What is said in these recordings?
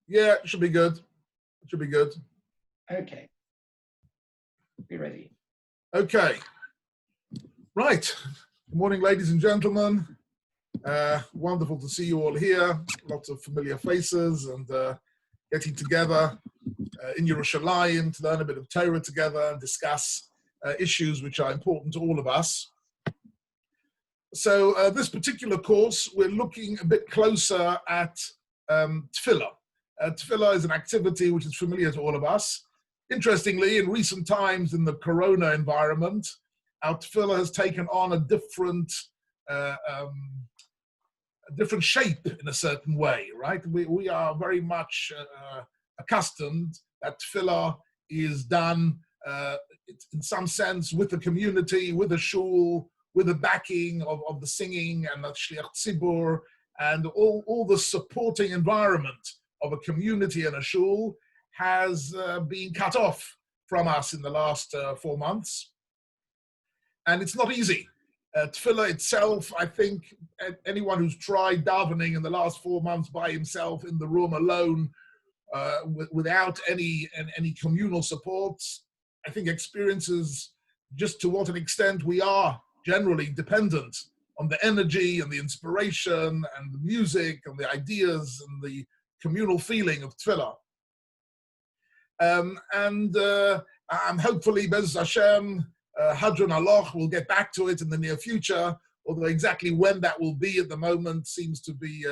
Yeah, it should be good. It should be good. Okay. Be ready. Okay. Right. Good morning, ladies and gentlemen. Wonderful to see you all here. Lots of familiar faces and getting together in Yerushalayim to learn a bit of Torah together and discuss issues which are important to all of us. So this particular course, we're looking a bit closer at Tefila. Tefila is an activity which is familiar to all of us. Interestingly, in recent times in the Corona environment, our Tefila has taken on a different shape in a certain way, right? We are very much accustomed that Tefila is done in some sense with the community, with the shul, with the backing of the singing and the shliach tzibur and all the supporting environment of a community and a shul has been cut off from us in the last 4 months. And it's not easy. Tefillah itself, I think anyone who's tried davening in the last 4 months by himself in the room alone, without any communal supports, I think experiences just to what an extent we are generally dependent on the energy and the inspiration and the music and the ideas and the communal feeling of Tefillah. I'm hopefully, Bez Hashem, Hadron Aloch, we'll get back to it in the near future, although exactly when that will be at the moment seems to be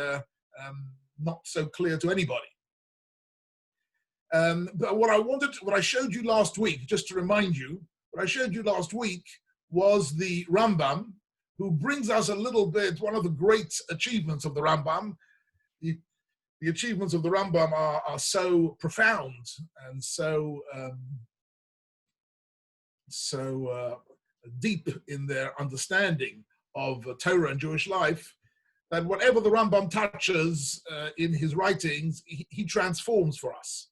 not so clear to anybody. But what I showed you last week, just to remind you, what I showed you last week was the Rambam, who brings us a little bit, one of the great achievements of the Rambam. The achievements of the Rambam are so profound and so deep in their understanding of Torah and Jewish life that whatever the Rambam touches in his writings, he transforms for us.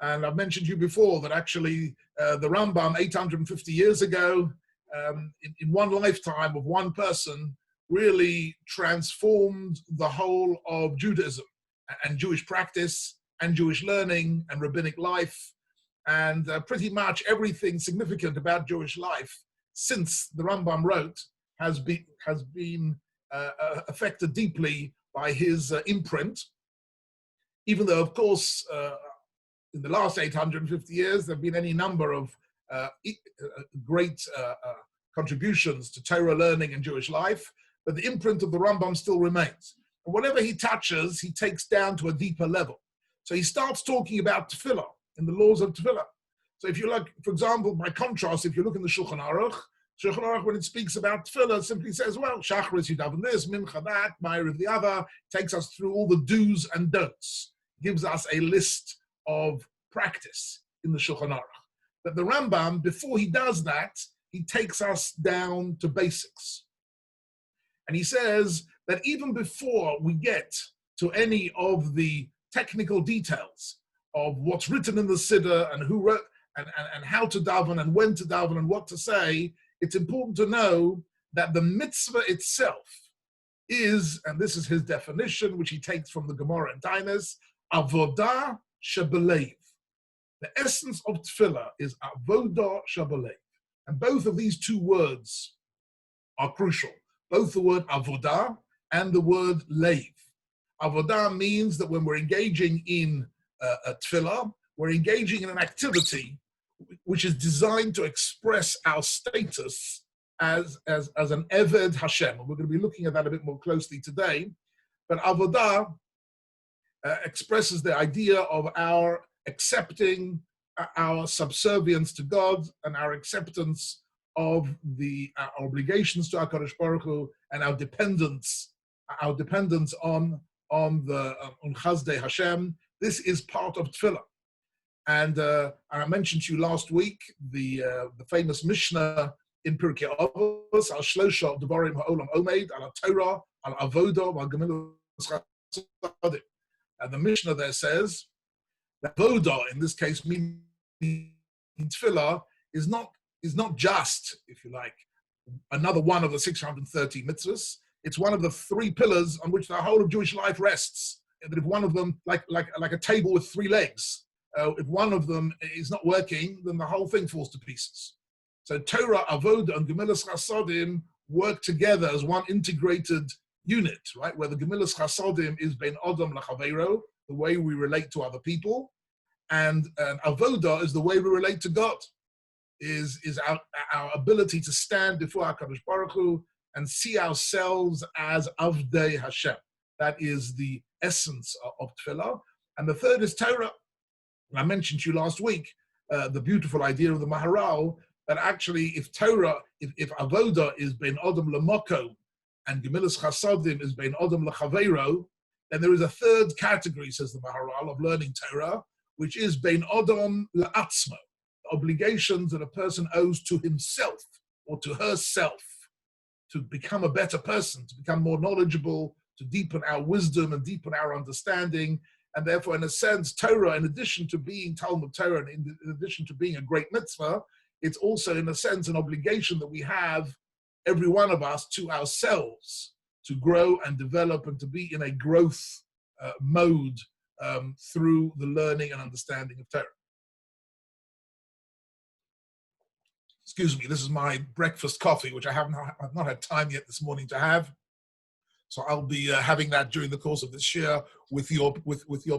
And I've mentioned to you before that actually the Rambam 850 years ago, in one lifetime of one person, really transformed the whole of Judaism and Jewish practice and Jewish learning and rabbinic life and pretty much everything significant about Jewish life since the Rambam wrote has been affected deeply by his imprint, even though, of course, in the last 850 years, there have been any number of great contributions to Torah learning and Jewish life, but the imprint of the Rambam still remains. And whatever he touches, he takes down to a deeper level. So he starts talking about Tefillah and the laws of Tefillah. So if you look, for example, by contrast, if you look in the Shulchan Aruch, when it speaks about Tefillah, it simply says, well, Shachris, you daven this, Mincha that, Ma'ariv the other, takes us through all the do's and don'ts, gives us a list of practice in the Shulchan Aruch. But the Rambam, before he does that, he takes us down to basics. And he says that even before we get to any of the technical details of what's written in the Siddha and who wrote and how to daven and when to daven and what to say, it's important to know that the mitzvah itself is, and this is his definition, which he takes from the Gemara and Tainis, avodah shebelev. The essence of tefillah is avodah shebelev. And both of these two words are crucial. Both the word avodah and the word leiv. Avodah means that when we're engaging in a tefillah, we're engaging in an activity which is designed to express our status as an Eved Hashem. And we're going to be looking at that a bit more closely today. But avodah expresses the idea of our accepting our subservience to God and our acceptance of our obligations to HaKadosh Baruch Hu and our dependence on Chazdei Hashem. This is part of Tefillah. And I mentioned to you last week the famous Mishnah in Pirkei Avos, Al Shlosha Devarim Ha'olam Omeid, Al Torah, Al Avodah, Al Gemilas Chasadim. And the Mishnah there says that Avodah, in this case, meaning Tefillah, is not just, if you like, another one of the 630 mitzvahs. It's one of the 3 pillars on which the whole of Jewish life rests. that if one of them, like a table with three legs, if one of them is not working, then the whole thing falls to pieces. So Torah, Avoda, and Gemilas Chasodim work together as one integrated unit, right? Where the Gemilas Chasodim is Ben Adam Lachaveiro, the way we relate to other people, and Avoda is the way we relate to God, is our ability to stand before HaKadosh Baruch Hu and see ourselves as Avdei Hashem. That is the essence of Tefillah. And the third is Torah. And I mentioned to you last week the beautiful idea of the Maharal, that actually if Torah, if Avoda is Ben Adam Lamoko and Gemilas Chasodim is Ben Adam Lachaveiro, then there is a third category, says the Maharal, of learning Torah, which is Ben Adam La'atzmo, obligations that a person owes to himself or to herself to become a better person, to become more knowledgeable, to deepen our wisdom and deepen our understanding. And therefore, in a sense, Torah, in addition to being Talmud Torah, and in addition to being a great mitzvah, it's also, in a sense, an obligation that we have, every one of us, to ourselves, to grow and develop and to be in a growth mode through the learning and understanding of Torah. Excuse me, this is my breakfast coffee, which I've not had time yet this morning to have. So I'll be having that during the course of this year with your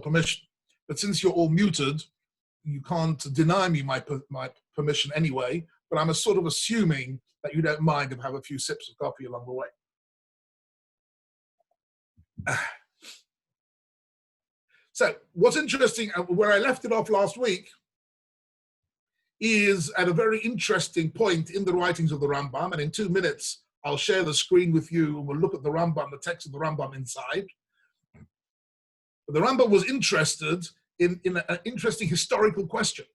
permission. But since you're all muted, you can't deny me my permission anyway, but I'm sort of assuming that you don't mind if I have a few sips of coffee along the way. So what's interesting, where I left it off last week, is at a very interesting point in the writings of the Rambam, and in 2 minutes, I'll share the screen with you and we'll look at the Rambam, the text of the Rambam inside. But the Rambam was interested in an interesting historical question.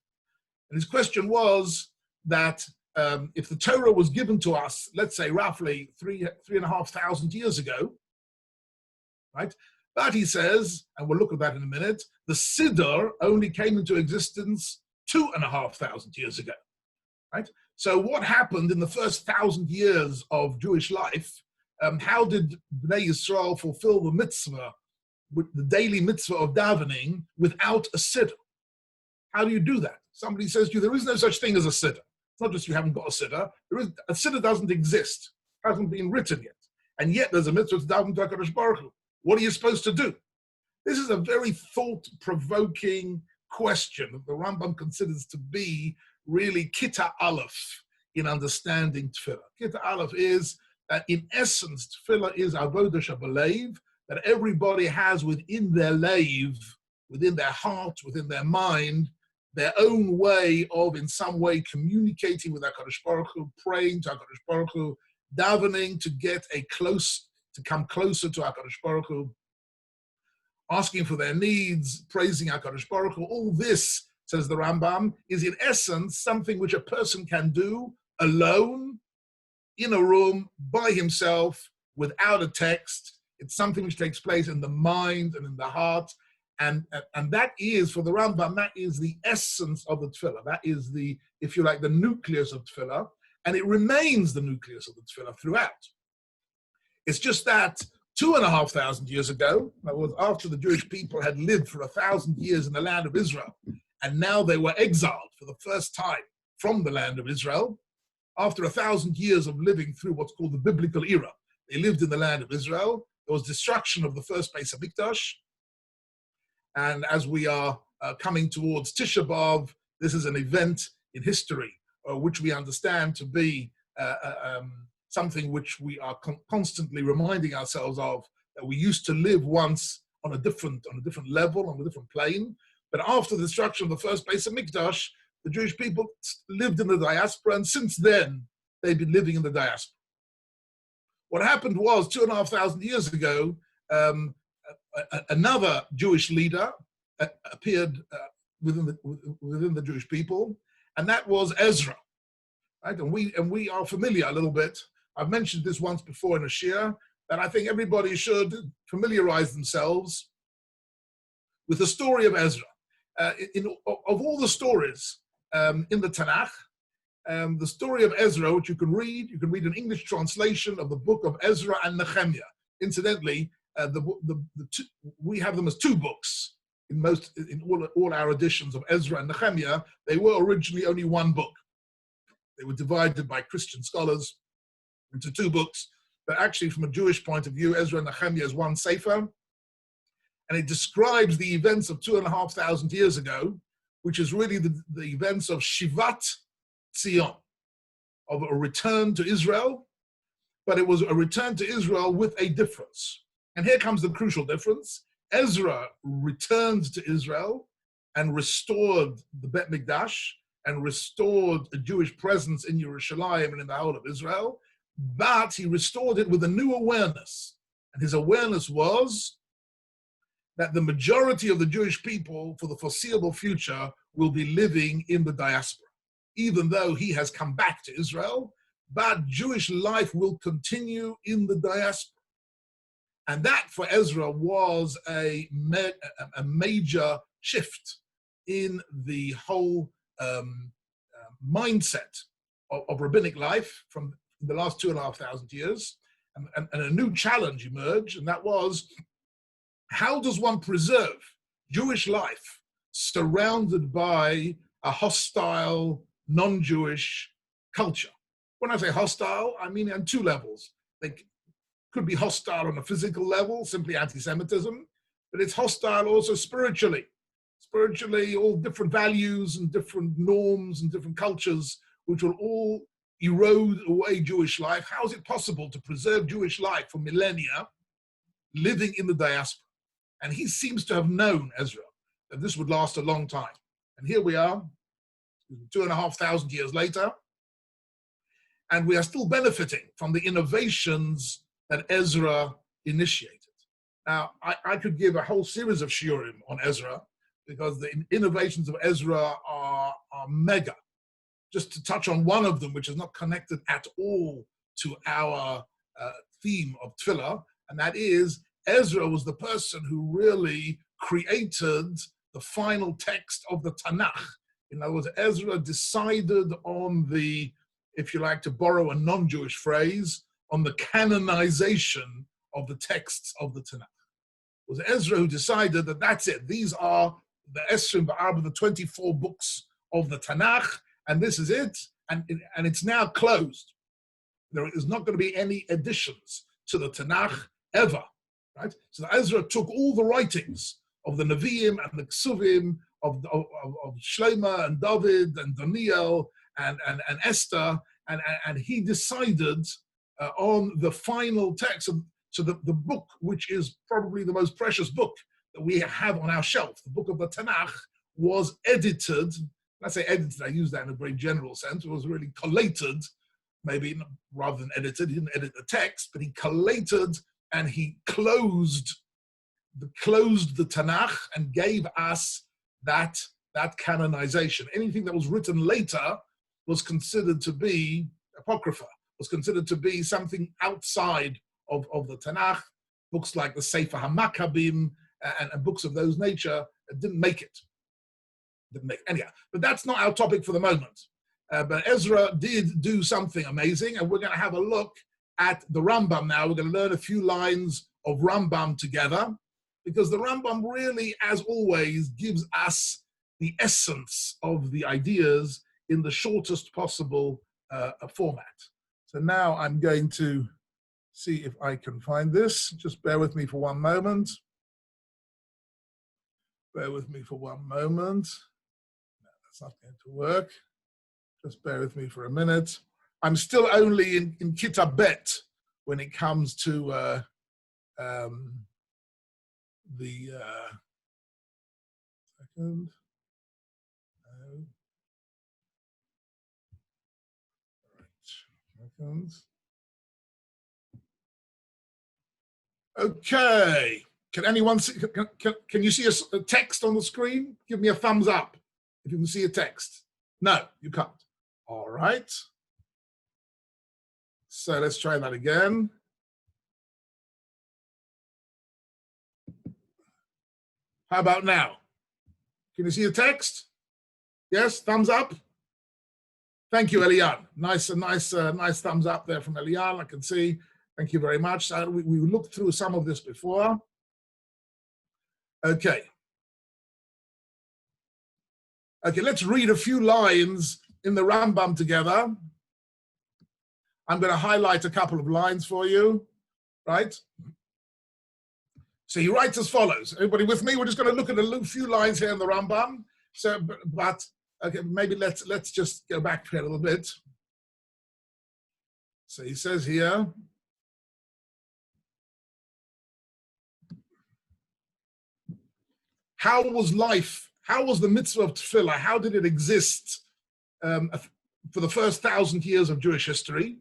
And his question was that if the Torah was given to us, let's say roughly 3,500 years ago, right? But he says, and we'll look at that in a minute, the Siddha only came into existence 2,500 years ago, right? So what happened in the first 1,000 years of Jewish life? How did Bnei Yisrael fulfill the mitzvah, with the daily mitzvah of davening, without a Siddha? How do you do that? Somebody says to you, there is no such thing as a Siddha. It's not just you haven't got a Siddha. A Siddha doesn't exist, hasn't been written yet. And yet there's a mitzvah to daven to HaKadosh Baruch Hu. What are you supposed to do? This is a very thought-provoking question that the Rambam considers to be really Kitta Aleph in understanding Tefillah. Kitta Aleph is that in essence, Tefillah is Avodah Shabalev, that everybody has within their leiv, within their heart, within their mind, their own way of in some way communicating with HaKadosh Baruch Hu, praying to HaKadosh Baruch Hu, davening to come closer to HaKadosh Baruch Hu, asking for their needs, praising HaKadosh Baruch Hu. All this, says the Rambam, is in essence something which a person can do alone, in a room, by himself, without a text. It's something which takes place in the mind and in the heart. And that is, for the Rambam, that is the essence of the Tefillah. That is the, if you like, the nucleus of Tefillah. And it remains the nucleus of the Tefillah throughout. It's just that 2,500 years ago, that was after the Jewish people had lived for 1,000 years in the land of Israel, and now they were exiled for the first time from the land of Israel. After 1,000 years of living through what's called the biblical era, they lived in the land of Israel. There was destruction of the first Beis HaMikdash. And as we are coming towards Tisha B'Av, this is an event in history which we understand to be something which we are constantly reminding ourselves of, that we used to live once on a different level, on a different plane. But after the destruction of the first Beis HaMikdash, the Jewish people lived in the diaspora, and since then, they've been living in the diaspora. What happened was, 2,500 years ago, another Jewish leader appeared within the Jewish people, and that was Ezra. Right? And we are familiar a little bit. I've mentioned this once before in a shir, that I think everybody should familiarize themselves with the story of Ezra. Of all the stories in the Tanakh, the story of Ezra, which you can read an English translation of the book of Ezra and Nehemiah. Incidentally, we have them as two books in all our editions of Ezra and Nehemiah. They were originally only one book. They were divided by Christian scholars into two books, but actually from a Jewish point of view, Ezra and Nehemiah is one sefer, and it describes the events of 2,500 years ago, which is really the events of Shivat Zion, of a return to Israel, but it was a return to Israel with a difference. And here comes the crucial difference. Ezra returned to Israel and restored the Bet Mikdash and restored a Jewish presence in Yerushalayim and in the whole of Israel, but he restored it with a new awareness. And his awareness was that the majority of the Jewish people for the foreseeable future will be living in the diaspora, even though he has come back to Israel, but Jewish life will continue in the diaspora. And that for Ezra was a major shift in the whole mindset of rabbinic life from the last 2,500 years. And a new challenge emerged, and that was, how does one preserve Jewish life surrounded by a hostile, non-Jewish culture? When I say hostile, I mean on two levels. They could be hostile on a physical level, simply anti-Semitism, but it's hostile also spiritually. Spiritually, all different values and different norms and different cultures, which will all erode away Jewish life. How is it possible to preserve Jewish life for millennia living in the diaspora? And he seems to have known, Ezra, that this would last a long time. And here we are, 2,500 years later, and we are still benefiting from the innovations that Ezra initiated. Now, I could give a whole series of shiurim on Ezra, because the innovations of Ezra are mega. Just to touch on one of them, which is not connected at all to our theme of Tefillah, and that is Ezra was the person who really created the final text of the Tanakh. In other words, Ezra decided on the, if you like to borrow a non-Jewish phrase, on the canonization of the texts of the Tanakh. It was Ezra who decided that that's it. These are the Esrim Ba'arba, the 24 books of the Tanakh, and this is it, and it's now closed. There is not going to be any additions to the Tanakh ever, right? So Ezra took all the writings of the Nevi'im and the Ksuvim of Shlomo and David and Daniel and Esther, and he decided on the final text. So the book, which is probably the most precious book that we have on our shelf, the book of the Tanakh, was edited. When I say edited, I use that in a very general sense. It was really collated, maybe rather than edited. He didn't edit the text, but he collated and he closed the Tanakh and gave us that canonization. Anything that was written later was considered to be apocrypha, was considered to be something outside of the Tanakh. Books like the Sefer HaMakkabim and books of those nature didn't make it. Anyhow, but that's not our topic for the moment. But Ezra did do something amazing, and we're going to have a look at the Rambam now. We're going to learn a few lines of Rambam together, because the Rambam really, as always, gives us the essence of the ideas in the shortest possible format. So now I'm going to see if I can find this. Just bear with me for one moment. Bear with me for one moment. No, that's not going to work. Just bear with me for a minute. I'm still only in Kitab Bet when it comes to the second. No. All right. Seconds. Okay. Can anyone see? Can you see a text on the screen? Give me a thumbs up if you can see a text. No, you can't. All right. So let's try that again. How about now? Can you see a text? Yes, thumbs up. Thank you, Elian. Nice thumbs up there from Elian. I can see. Thank you very much. We looked through some of this before. Okay. Okay, let's read a few lines in the Rambam together. I'm going to highlight a couple of lines for you, right? So he writes as follows. Everybody with me? We're just going to look at a few lines here in the Rambam. So, but okay, maybe let's just go back here a little bit. So he says here, how was life? How was the mitzvah of Tefillah? How did it exist for the first 1,000 years of Jewish history?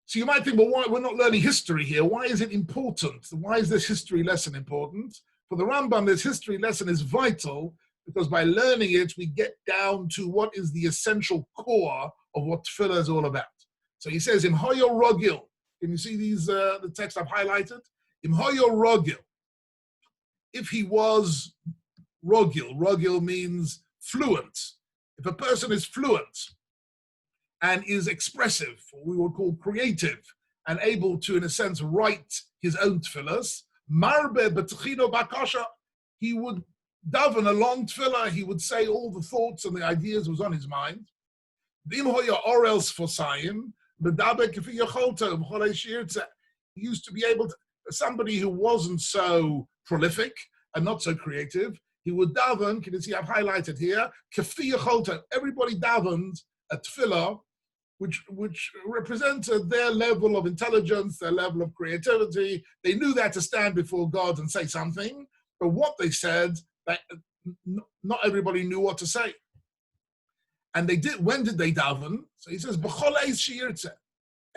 So you might think, well, why we're not learning history here? Why is it important? Why is this history lesson important? For the Rambam, this history lesson is vital because by learning it, we get down to what is the essential core of what Tefillah is all about. So he says, Im hoyo rogil. Can you see these the text I've highlighted? Im hoyo rogil. If he was rogil, rogil means fluent. If a person is fluent and is expressive, what we would call creative, and able to, in a sense, write his own tefillahs, marbe betchino bakasha, he would daven a long tefillah, he would say all the thoughts and the ideas was on his mind. Bim hoya orels fosayim, bedabe kefi yacholto, mcholei shirtze. He used to be able to, somebody who wasn't so prolific and not so creative, he would daven, can you see I've highlighted here, kefi yacholto. Everybody davened a tefillah which represented their level of intelligence, their level of creativity. They knew that to stand before God and say something, but what they said, not everybody knew what to say. And they did. When did they daven? So he says, b'chol eis she'yirtze,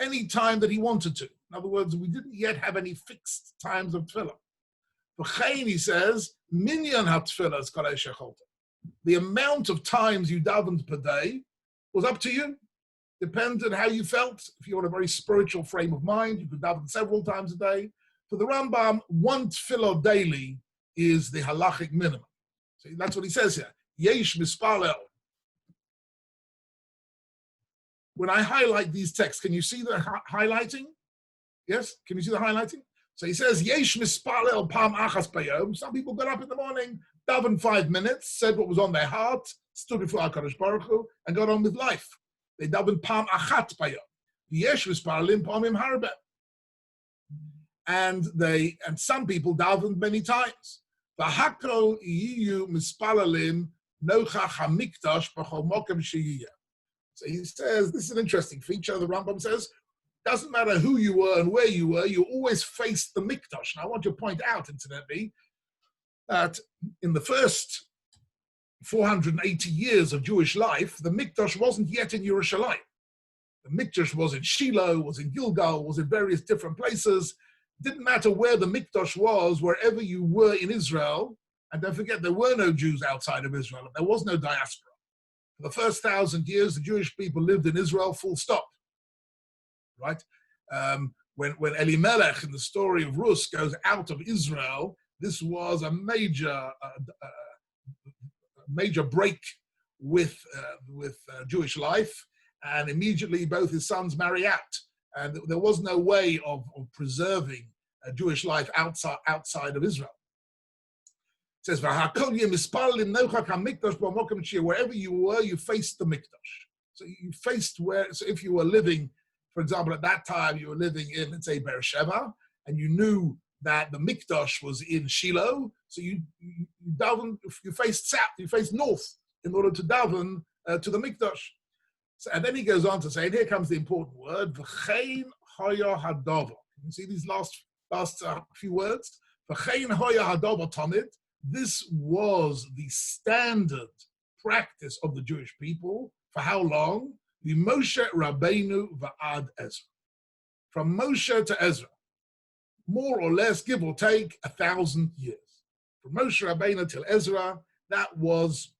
any time that he wanted to. In other words, we didn't yet have any fixed times of tefillah. V'chein, he says, minyan ha-tefillah is kolei shecholta. The amount of times you davened per day was up to you. Depends on how you felt. If you're in a very spiritual frame of mind, you could daven several times a day. For the Rambam, one tefillah daily is the halachic minimum. So that's what he says here. Yesh mispalel. When I highlight these texts, can you see the highlighting? Yes? Can you see the highlighting? So he says, Yesh mispalel pam achas bayom. Some people got up in the morning, davened 5 minutes, said what was on their heart, stood before HaKadosh Baruch Hu, and got on with life. They daven pam achat bayom. Yesh mispalim pamim harbe. And some people davened many times. V'hakol yiyu mispalalim nochach hamikdash b'chol mokem sheyiyeh. So he says, this is an interesting feature. The Rambam says, doesn't matter who you were and where you were, you always faced the mikdash. And I want to point out, incidentally, that in the first 480 years of Jewish life, the mikdash wasn't yet in Yerushalayim. The mikdash was in Shiloh, was in Gilgal, was in various different places. Didn't matter where the mikdash was, wherever you were in Israel. And don't forget, there were no Jews outside of Israel. There was no diaspora. For the first 1,000 years, the Jewish people lived in Israel, full stop. Right? When Elimelech in the story of Rus goes out of Israel, this was a major break with Jewish life, and immediately both his sons marry out, and there was no way of preserving Jewish life outside of Israel. It says, wherever you were, you faced the mikdash. So you faced where. So if you were living, for example, at that time you were living in, let's say, Beersheba, and you knew that the mikdash was in Shiloh, so you daven, you faced south, you faced north in order to daven to the mikdash. So, and then he goes on to say, and here comes the important word, v'chein hoya hadavar. You see these last few words? V'chein hoya hadavar tamid. This was the standard practice of the Jewish people. For how long? The Moshe Rabbeinu v'ad Ezra. From Moshe to Ezra. More or less, give or take, 1,000 years. From Moshe Rabbeinu till Ezra, that was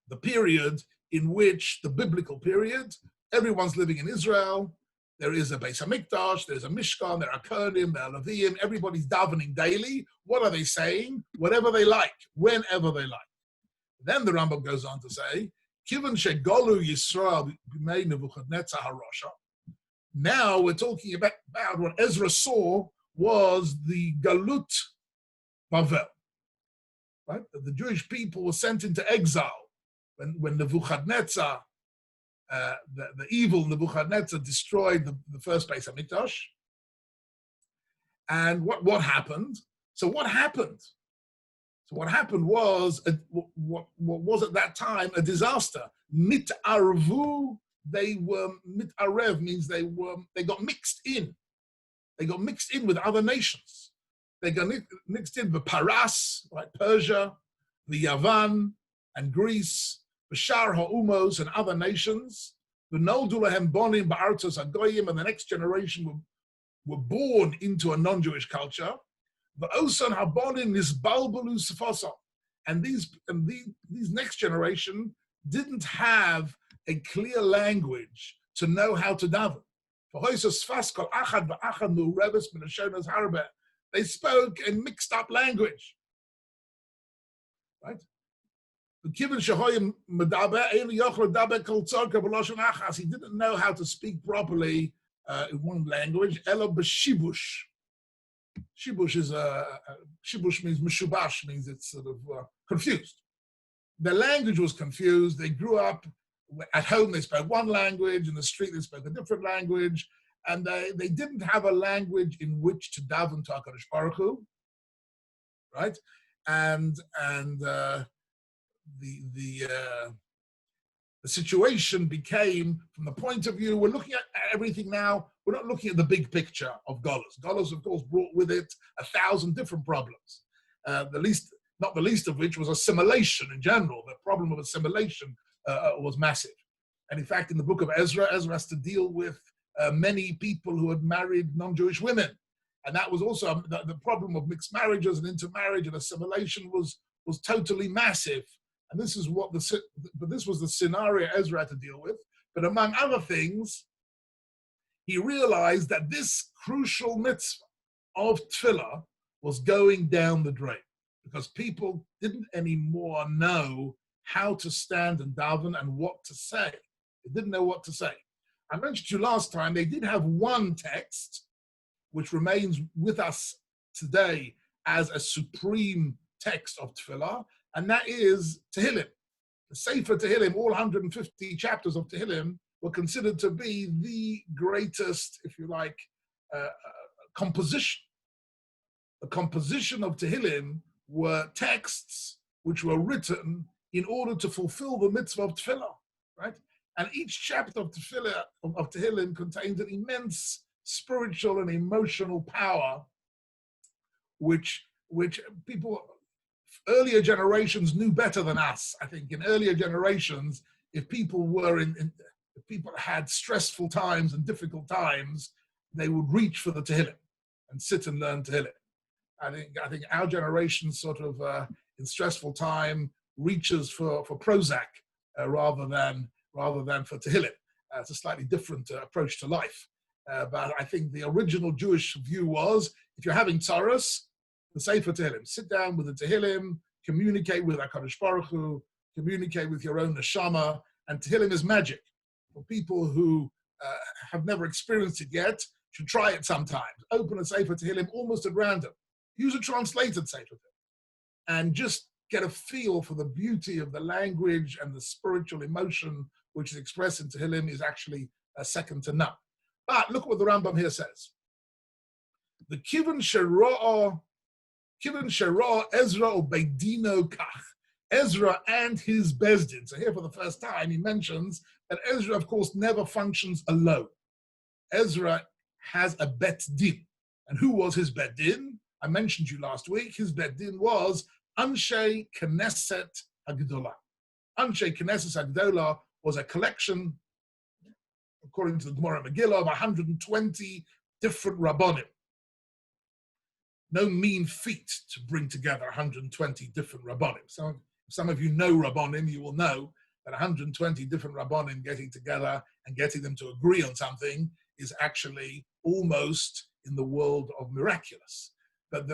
the period in which, the biblical period, everyone's living in Israel. There is a Beis HaMikdash, there's a Mishkan, there are Kohanim, there are Leviim, everybody's davening daily. What are they saying? Whatever they like, whenever they like. Then the Rambam goes on to say, Kivan shegolu Yisrael b'mei Nebuchadnezzar harasha. Now we're talking about what Ezra saw was the Galut Bavel, right? The Jewish people were sent into exile when Nebuchadnezzar, the evil Nebuchadnezzar, destroyed the first Beis Hamikdash. And what happened? So what happened? So what happened was what was at that time a disaster. Mitarvu, they were mitarev means they got mixed in. They got mixed in with other nations. They got mixed in with Paras, like Persia, the Yavan and Greece, the Shar Ha'umos and other nations. The Noldulahem Bonim Ba'artos Agoyim, and the next generation were born into a non-Jewish culture. The Osan Habonim Nisbalbalu Sefasa. And these next generation didn't have a clear language to know how to daven. They spoke a mixed up language. Right? He didn't know how to speak properly in one language. Shibush is shibush means mishubash, means it's sort of confused. The language was confused. They grew up at home. They spoke one language. In the street, they spoke a different language, and they didn't have a language in which to daven to HaKadosh Baruch Hu, right? And the situation became, from the point of view, we're looking at everything now. We're not looking at the big picture of Golos. Golos, of course, brought with it 1,000 different problems. Not the least of which was assimilation in general. The problem of assimilation was massive. And in fact, in the book of Ezra has to deal with many people who had married non-Jewish women. And that was also the problem of mixed marriages and intermarriage and assimilation was totally massive. And this was the scenario Ezra had to deal with. But among other things, he realized that this crucial mitzvah of Tefillah was going down the drain because people didn't anymore know how to stand and daven and what to say. They didn't know what to say. I mentioned to you last time, they did have one text which remains with us today as a supreme text of Tefillah, and that is Tehillim. The Sefer Tehillim, all 150 chapters of Tehillim, were considered to be the greatest, if you like, composition. The composition of Tehillim were texts which were written in order to fulfill the mitzvah of Tefillah, right? And each chapter of Tehillim contains an immense spiritual and emotional power, which people, earlier generations knew better than us. I think in earlier generations, if people were if people had stressful times and difficult times, they would reach for the Tehillim and sit and learn Tehillim. I think our generation sort of in stressful time reaches for Prozac rather than for Tehillim. It's a slightly different approach to life. But I think the original Jewish view was, if you're having tzaros, the Sefer Tehillim. Sit down with the Tehillim, communicate with HaKadosh Baruch Hu, communicate with your own neshama, and Tehillim is magic. For people who have never experienced it yet, should try it sometimes. Open a Sefer Tehillim almost at random. Use a translated Sefer Tehillim, and just get a feel for the beauty of the language and the spiritual emotion which is expressed in Tehillim is actually second to none. But look what the Rambam here says. The Kivin Shera'a Ezra or Beidino Kach. Ezra and his Bezdin. So here for the first time he mentions that Ezra, of course, never functions alone. Ezra has a Bet Din. And who was his Bet Din? I mentioned you last week. His Bet Din was Anshe Knesset Hagdolah. Anshe Knesset Hagdolah was a collection, according to the Gemara Megillah, of 120 different Rabbonim. No mean feat to bring together 120 different Rabbonim. So some of you know Rabbonim, you will know that 120 different Rabbonim getting together and getting them to agree on something is actually almost in the world of miraculous. But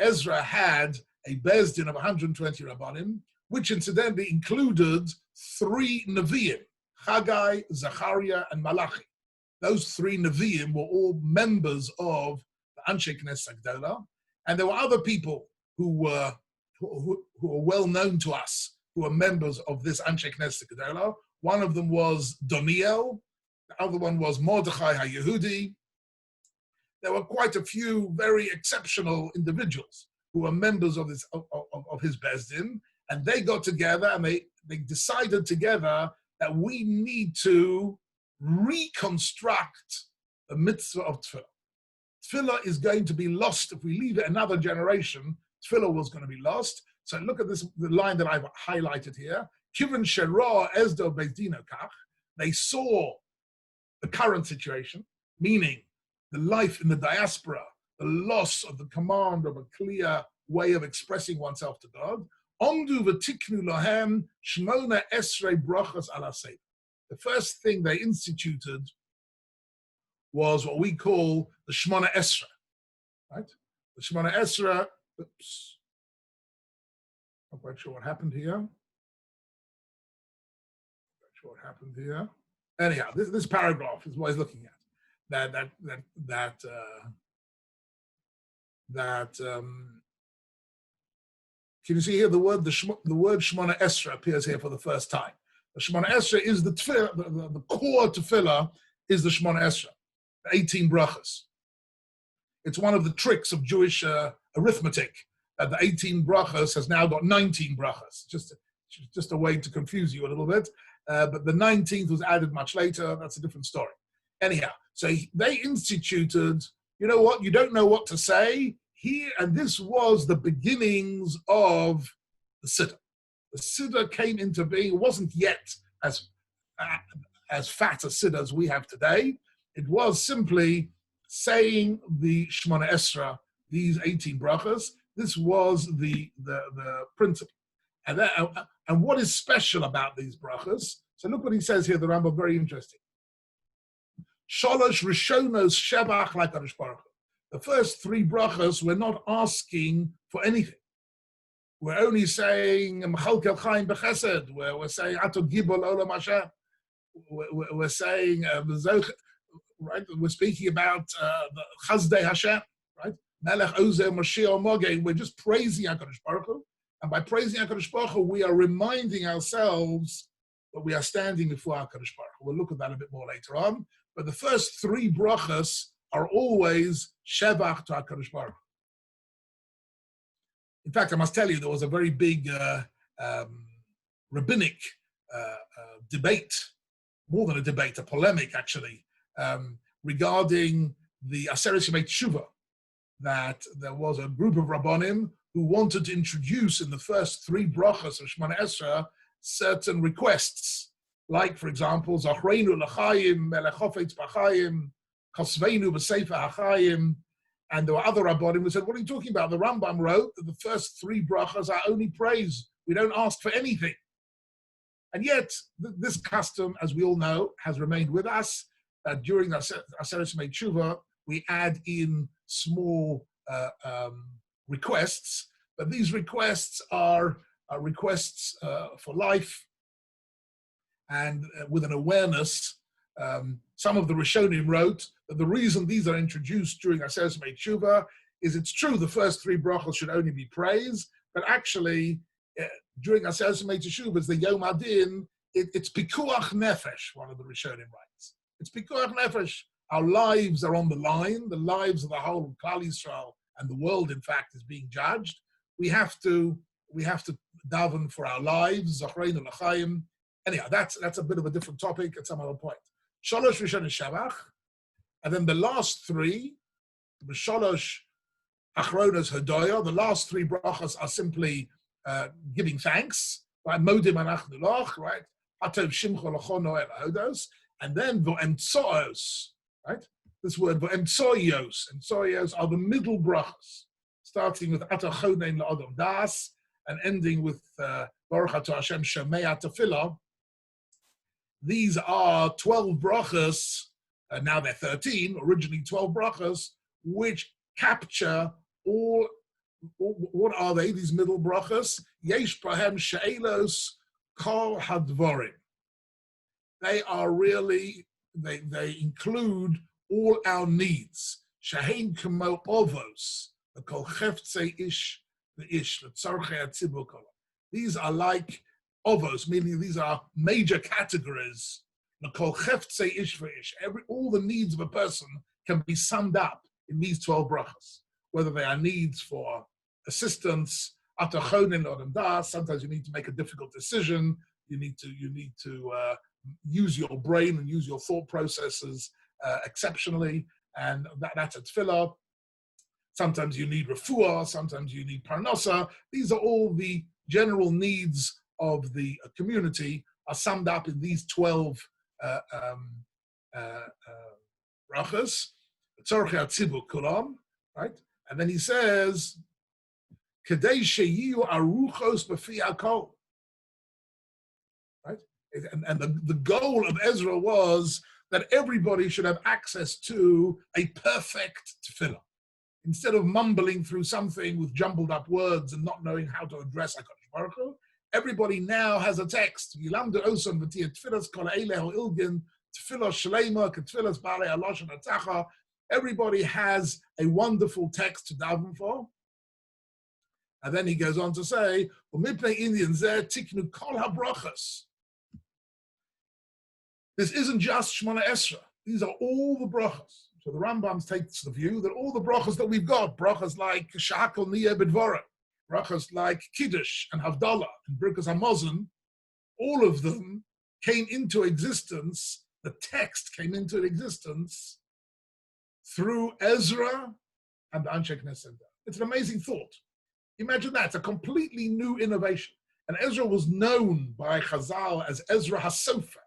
Ezra had a Bezdin of 120 Rabbonim, which incidentally included 3 Nevi'im, Haggai, Zechariah, and Malachi. those three Nevi'im were all members of the Anshe Knesset Gdola, and there were other people who were well known to us, who were members of this Anshe Knesset Gdola. One of them was Doniel, the other one was Mordechai HaYehudi. There were quite a few very exceptional individuals who were members of his Bezdin, and they got together and they decided together that we need to reconstruct the mitzvah of Tefillah. Tefillah is going to be lost if we leave it another generation. Tefillah was going to be lost. So look at this, the line that I've highlighted here. Kivan Shera Esdo Bezdino Kach. They saw the current situation, meaning the life in the diaspora, the loss of the command of a clear way of expressing oneself to God. Omdu v'tiknu lahem shmona esrei brachas ala sefer. The first thing they instituted was what we call the Shmona Esra, right? The Shmona Esra, oops, not quite sure what happened here. Anyhow, this paragraph is what I was looking at. Can you see here the word Shmona Esra appears here for the first time? The Shmona Esra is the tefillah, the core tefillah is the Shmona Esra, the 18 brachas. It's one of the tricks of Jewish arithmetic that the 18 brachas has now got 19 brachas. Just a way to confuse you a little bit. But the 19th was added much later. That's a different story. Anyhow, so they instituted, you know what, you don't know what to say here, and this was the beginnings of the Siddha. The Siddha came into being. It wasn't yet as fat a Siddha as we have today. It was simply saying the Shmona Esra, these 18 brachas. This was the principle. And what is special about these brachas? So look what he says here, the Rambam, very interesting. Sholosh Rishonos Shebach LaKadosh Baruch Hu. The first three brachas, we're not asking for anything. We're only saying M'chalkel Chaim B'Chesed. We're saying Ato Gibol Olam Hashem. We're saying right. We're speaking about the Chazdei Hashem, right? Melech Ozer Mashiach Mogeh. We're just praising HaKadosh Baruch Hu, and by praising HaKadosh Baruch Hu, we are reminding ourselves that we are standing before HaKadosh Baruch Hu. We'll look at that a bit more later on. But the first three brachas are always Shevach to HaKadosh Baruch Hu. In fact, I must tell you, there was a very big rabbinic debate, more than a debate, a polemic actually, regarding the Aseret Yemei Teshuvah, that there was a group of Rabbanim who wanted to introduce in the first three brachas of Shemona Esra certain requests, like, for example, Zachreinu l'chaim, melech chofetz b'chaim, chosveinu b'sefer hachayim. And there were other Rabbanim who said, what are you talking about? The Rambam wrote that the first three brachas are only praise. We don't ask for anything. And yet, this custom, as we all know, has remained with us. During Aseret Yemei Teshuvah, we add in small requests, but these requests are requests for life and with an awareness. Some of the Rishonim wrote that the reason these are introduced during Aseret Yemei Teshuvah is it's true the first three brachos should only be praise, but actually during Aseret Yemei Teshuvah, it's the Yom Adin, it's Pikuach Nefesh, one of the Rishonim writes. It's Pikuach Nefesh. Our lives are on the line. The lives of the whole of Klal Yisrael and the world, in fact, is being judged. We have to daven for our lives. Zachreinu l'chaim. Anyhow, that's a bit of a different topic at some other point. Shalosh Rishon Shavach, and then the last three, the Shalosh Achronos Hodoya, the last three brachas are simply giving thanks, right? Modim anachnu loch, right? Atov shimcha l'chono el hodos, and then v'emtsoos, right? This word v'emtsoyos, emtsoyos are the middle brachas, starting with atachonein la'odom das and ending with Baruch Atah Hashem Shomei Tefila. These are 12 brachas, now they're 13, originally 12 brachas, which capture all, what are they, these middle brachas? Yesh Bahem She'elos Kol Hadvorim. They are really they include all our needs. Shahein kemo ovos, the kol cheftzei ish, the ish, the tzarchei hatzibur kol. These are like ovos, meaning these are major categories. The kol cheftzei ish for ish. All the needs of a person can be summed up in these 12 brachas, whether they are needs for assistance, atachonin or das. Sometimes you need to make a difficult decision. You need to use your brain and use your thought processes exceptionally, and that's a tefillah. Sometimes you need refuah, sometimes you need parnasa. These are all the general needs of the community are summed up in these 12 brachas. Tzorchei hatzibur kulam, right? And then he says, Kedei sheyiyu aruchos b'fi hakol. Right? And the goal of Ezra was that everybody should have access to a perfect tefillah. Instead of mumbling through something with jumbled up words and not knowing how to address HaKadosh Baruch Hu, everybody now has a text. Yilamdu oson v'tiyah tefillas kol ha'eleh ilgin, tefillah shlema, ketefillas b'alei halosh ha'tzacha. Everybody has a wonderful text to daven for. And then he goes on to say, "Umipnei Indians there tiknu kol habrachas." This isn't just Shemona Esra. These are all the brachas. So the Rambam takes the view that all the brachas that we've got, brachas like Sha'akol Niyeh B'Dvorah, brachas like Kiddush and Havdalah and Birkas Hamazon, all of them came into existence, the text came into existence through Ezra and the Anshe Knesset. It's an amazing thought. Imagine that, it's a completely new innovation. And Ezra was known by Chazal as Ezra HaSofer.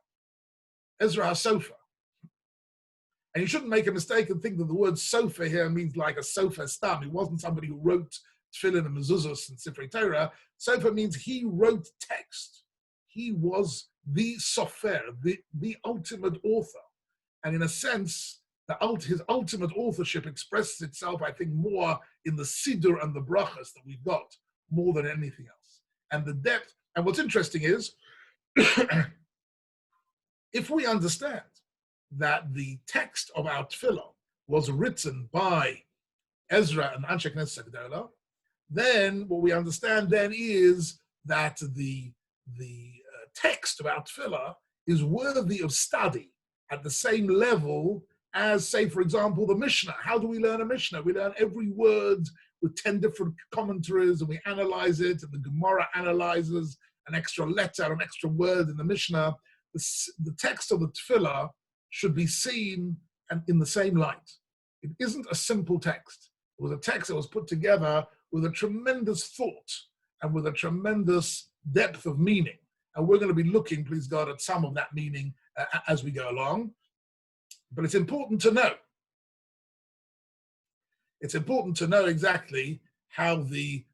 Ezra HaSofer. And you shouldn't make a mistake and think that the word sofer here means like a sofer stam. He wasn't somebody who wrote tefillin and mezuzos and Sifrei Torah. Sofer means he wrote text. He was the sofer, the ultimate author. And in a sense, his ultimate authorship expresses itself, I think, more in the Siddha and the brachas that we've got, more than anything else. And the depth, and what's interesting is, if we understand that the text of our tefillah was written by Ezra and Anshe Knesset Gedolah, then what we understand then is that the text of our tefillah is worthy of study at the same level as, say, for example, the Mishnah. How do we learn a Mishnah? We learn every word with 10 different commentaries and we analyze it, and the Gemara analyzes an extra letter, an extra word in the Mishnah. The text of the Tefillah should be seen and in the same light. It isn't a simple text. It was a text that was put together with a tremendous thought and with a tremendous depth of meaning. And we're going to be looking, please God, at some of that meaning as we go along. But it's important to know. It's important to know exactly how the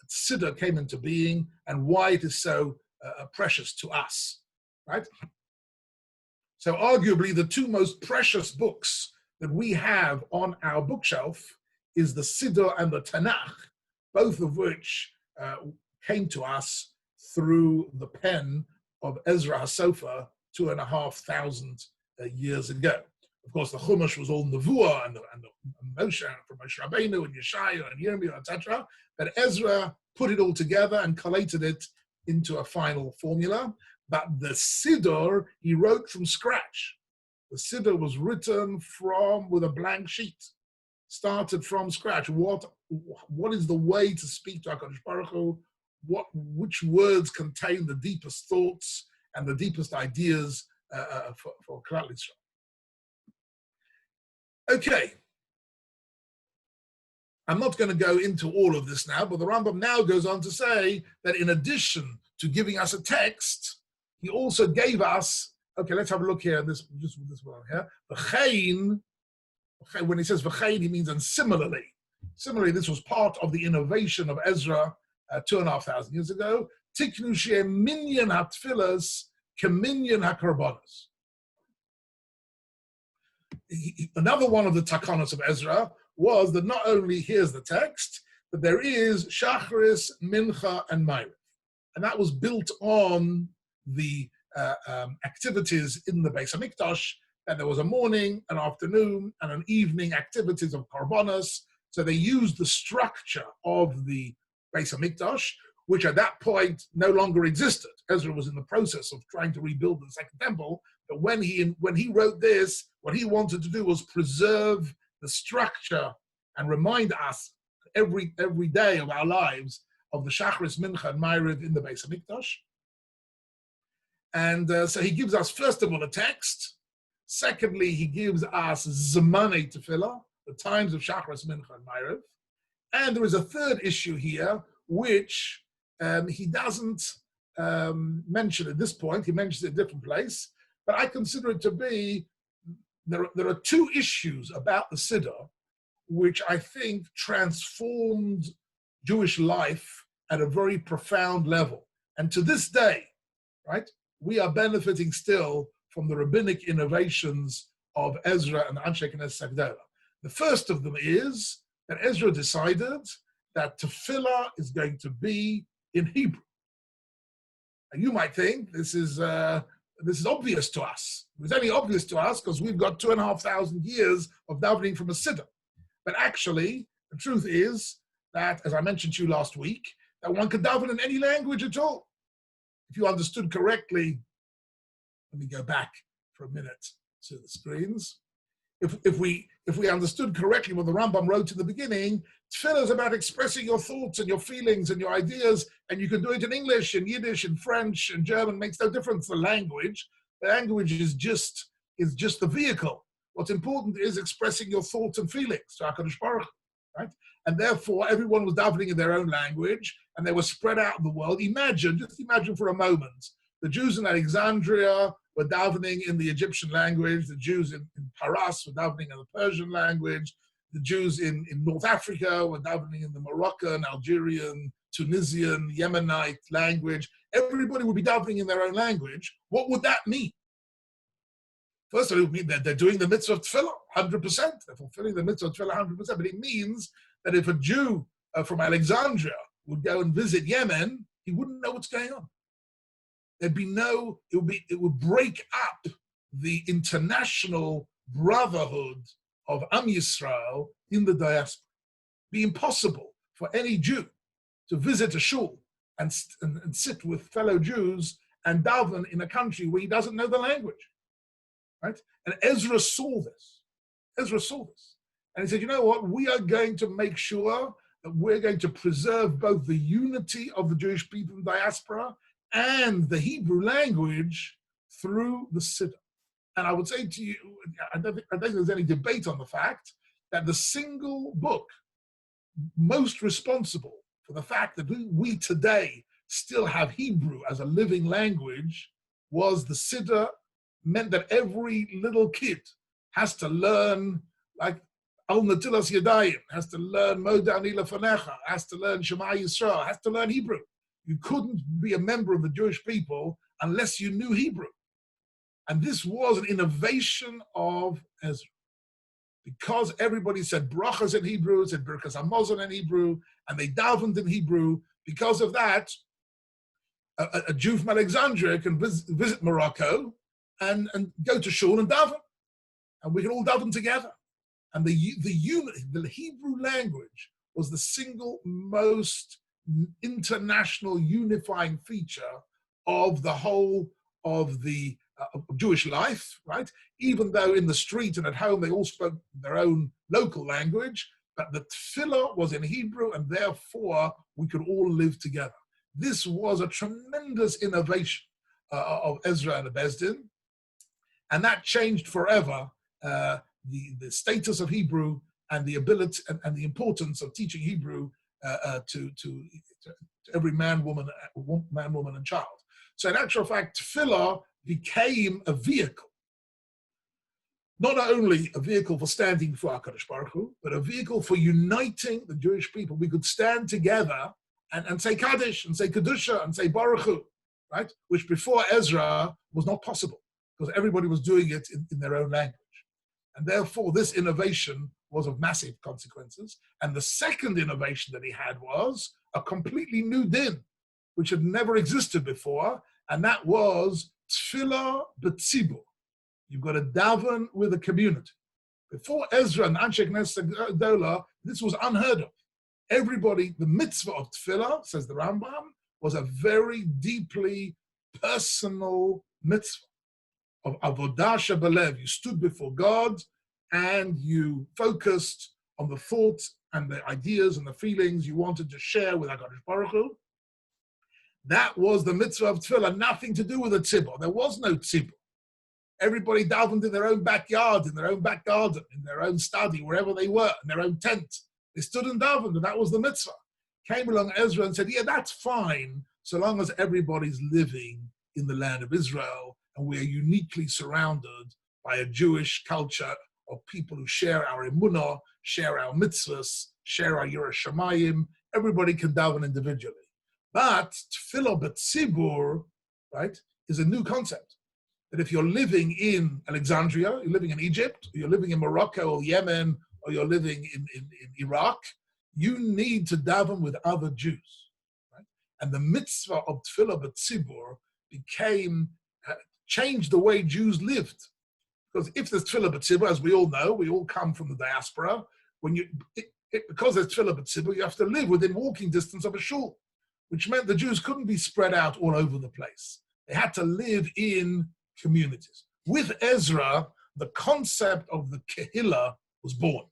Siddha came into being and why it is so precious to us, right? So arguably the two most precious books that we have on our bookshelf is the Siddha and the Tanakh, both of which came to us through the pen of Ezra HaSofer 2,500 years ago. Of course, the Chumash was all Nevuah and Moshe, from Moshe Rabbeinu and Yeshaya and Yirmiyah, etc. But Ezra put it all together and collated it into a final formula. But the Siddha, he wrote from scratch. The Siddha was written with a blank sheet, started from scratch. What is the way to speak to HaKadosh Baruch Hu? Which words contain the deepest thoughts and the deepest ideas for Klal Yisrael? Okay, I'm not going to go into all of this now, but the Rambam now goes on to say that in addition to giving us a text, he also gave us, okay, let's have a look here, this one here, v'chein, when he says v'chein, he means and similarly. Similarly, this was part of the innovation of Ezra 2,500 years ago. Tiknu she'em minyan hatfilas keminyan hakarbonos. Another one of the takanos of Ezra was that not only here's the text, but there is Shacharis, Mincha, and Ma'ariv. And that was built on the activities in the Beis HaMikdash that there was a morning, an afternoon, and an evening activities of Karbonos. So they used the structure of the Beis HaMikdash, which at that point no longer existed. Ezra was in the process of trying to rebuild the Second Temple, but when he wrote this, what he wanted to do was preserve the structure and remind us every day of our lives of the Shachris, Mincha, and Ma'ariv in the Beis HaMikdash. And so he gives us, first of all, a text. Secondly, he gives us Zamanei Tefila, the times of Shachris, Mincha, and Ma'ariv. And there is a third issue here, which he doesn't mention at this point. He mentions it in a different place. But I consider it to be, there are two issues about the Siddha which I think transformed Jewish life at a very profound level. And to this day, right, we are benefiting still from the rabbinic innovations of Ezra and Anshe Knesset Agdola. The first of them is that Ezra decided that Tefillah is going to be in Hebrew. And you might think this is obvious to us. It was only obvious to us because we've got 2,500 years of davening from a Siddha. But actually, the truth is that, as I mentioned to you last week, that one could daven in any language at all. If you understood correctly, let me go back for a minute to the screens. If we understood correctly what the Rambam wrote in the beginning, Tefillah is about expressing your thoughts and your feelings and your ideas, and you can do it in English, in Yiddish, in French, and German. Makes no difference. The language is just the vehicle. What's important is expressing your thoughts and feelings to HaKadosh Baruch Hu, right? And therefore, everyone was davening in their own language, and they were spread out in the world. Just imagine for a moment, the Jews in Alexandria were davening in the Egyptian language, the Jews in Paras were davening in the Persian language, the Jews in North Africa were davening in the Moroccan, Algerian, Tunisian, Yemenite language. Everybody would be davening in their own language. What would that mean? First of all, it would mean that they're doing the mitzvah of tefillah 100%. They're fulfilling the mitzvah of tefillah 100%. But it means that if a Jew from Alexandria would go and visit Yemen, he wouldn't know what's going on. It would break up the international brotherhood of Am Yisrael in the diaspora. It'd be impossible for any Jew to visit a shul and sit with fellow Jews and daven in a country where he doesn't know the language. Right? And Ezra saw this. And he said, you know what? We are going to make sure that we're going to preserve both the unity of the Jewish people in diaspora and the Hebrew language through the Siddha. And I would say to you, I don't think there's any debate on the fact that the single book most responsible for the fact that we today still have Hebrew as a living language was the Siddha. Meant that every little kid has to learn, like Al Natilas Yadayim, has to learn Moda Ani Lefanecha, has to learn Shema Yisrael, has to learn Hebrew. You couldn't be a member of the Jewish people unless you knew Hebrew. And this was an innovation of Ezra. Because everybody said brachas in Hebrew, said Birkas Hamazon in Hebrew, and they davened in Hebrew, because of that, a Jew from Alexandria can visit Morocco and go to shul and daven, and we can all daven together. And the Hebrew language was the single most international unifying feature of the whole of the Jewish life, right? Even though in the street and at home they all spoke their own local language, but the tefillah was in Hebrew, and therefore we could all live together. This was a tremendous innovation of Ezra and the Bezdin. And that changed forever the status of Hebrew and the ability and the importance of teaching Hebrew to every man, woman, and child. So in actual fact, Tefillah became a vehicle, not only a vehicle for standing before HaKadosh Baruch Hu, but a vehicle for uniting the Jewish people. We could stand together and say Kaddish and say Kedusha and say Baruch Hu, right? Which before Ezra was not possible, because everybody was doing it in their own language. And therefore, this innovation was of massive consequences. And the second innovation that he had was a completely new din, which had never existed before, and that was Tefillah b'tzibur. You've got to daven with the community. Before Ezra and Anshe Knesset Gedolah, this was unheard of. Everybody, the mitzvah of Tefillah, says the Rambam, was a very deeply personal mitzvah of avodah shebelev. You stood before God and you focused on the thoughts and the ideas and the feelings you wanted to share with HaKadosh Baruch Hu. That was the mitzvah of Tefillah, nothing to do with the tzibur. There was no tzibur. Everybody davened in their own backyard, in their own back garden, in their own study, wherever they were, in their own tent. They stood and davened, and that was the mitzvah. Came along Ezra and said, yeah, that's fine, so long as everybody's living in the land of Israel, and we are uniquely surrounded by a Jewish culture of people who share our emunah, share our mitzvahs, share our Yiras Shamayim. Everybody can daven individually. But tefillah b'tzibur, right, is a new concept. That if you're living in Alexandria, you're living in Egypt, or you're living in Morocco or Yemen, or you're living in Iraq, you need to daven with other Jews. Right? And the mitzvah of tefillah b'tzibur changed the way Jews lived. Because if there's tefillah b'tzibur, as we all know, we all come from the diaspora, because there's tefillah b'tzibur, you have to live within walking distance of a shul, which meant the Jews couldn't be spread out all over the place. They had to live in communities. With Ezra, the concept of the Kihilla was born.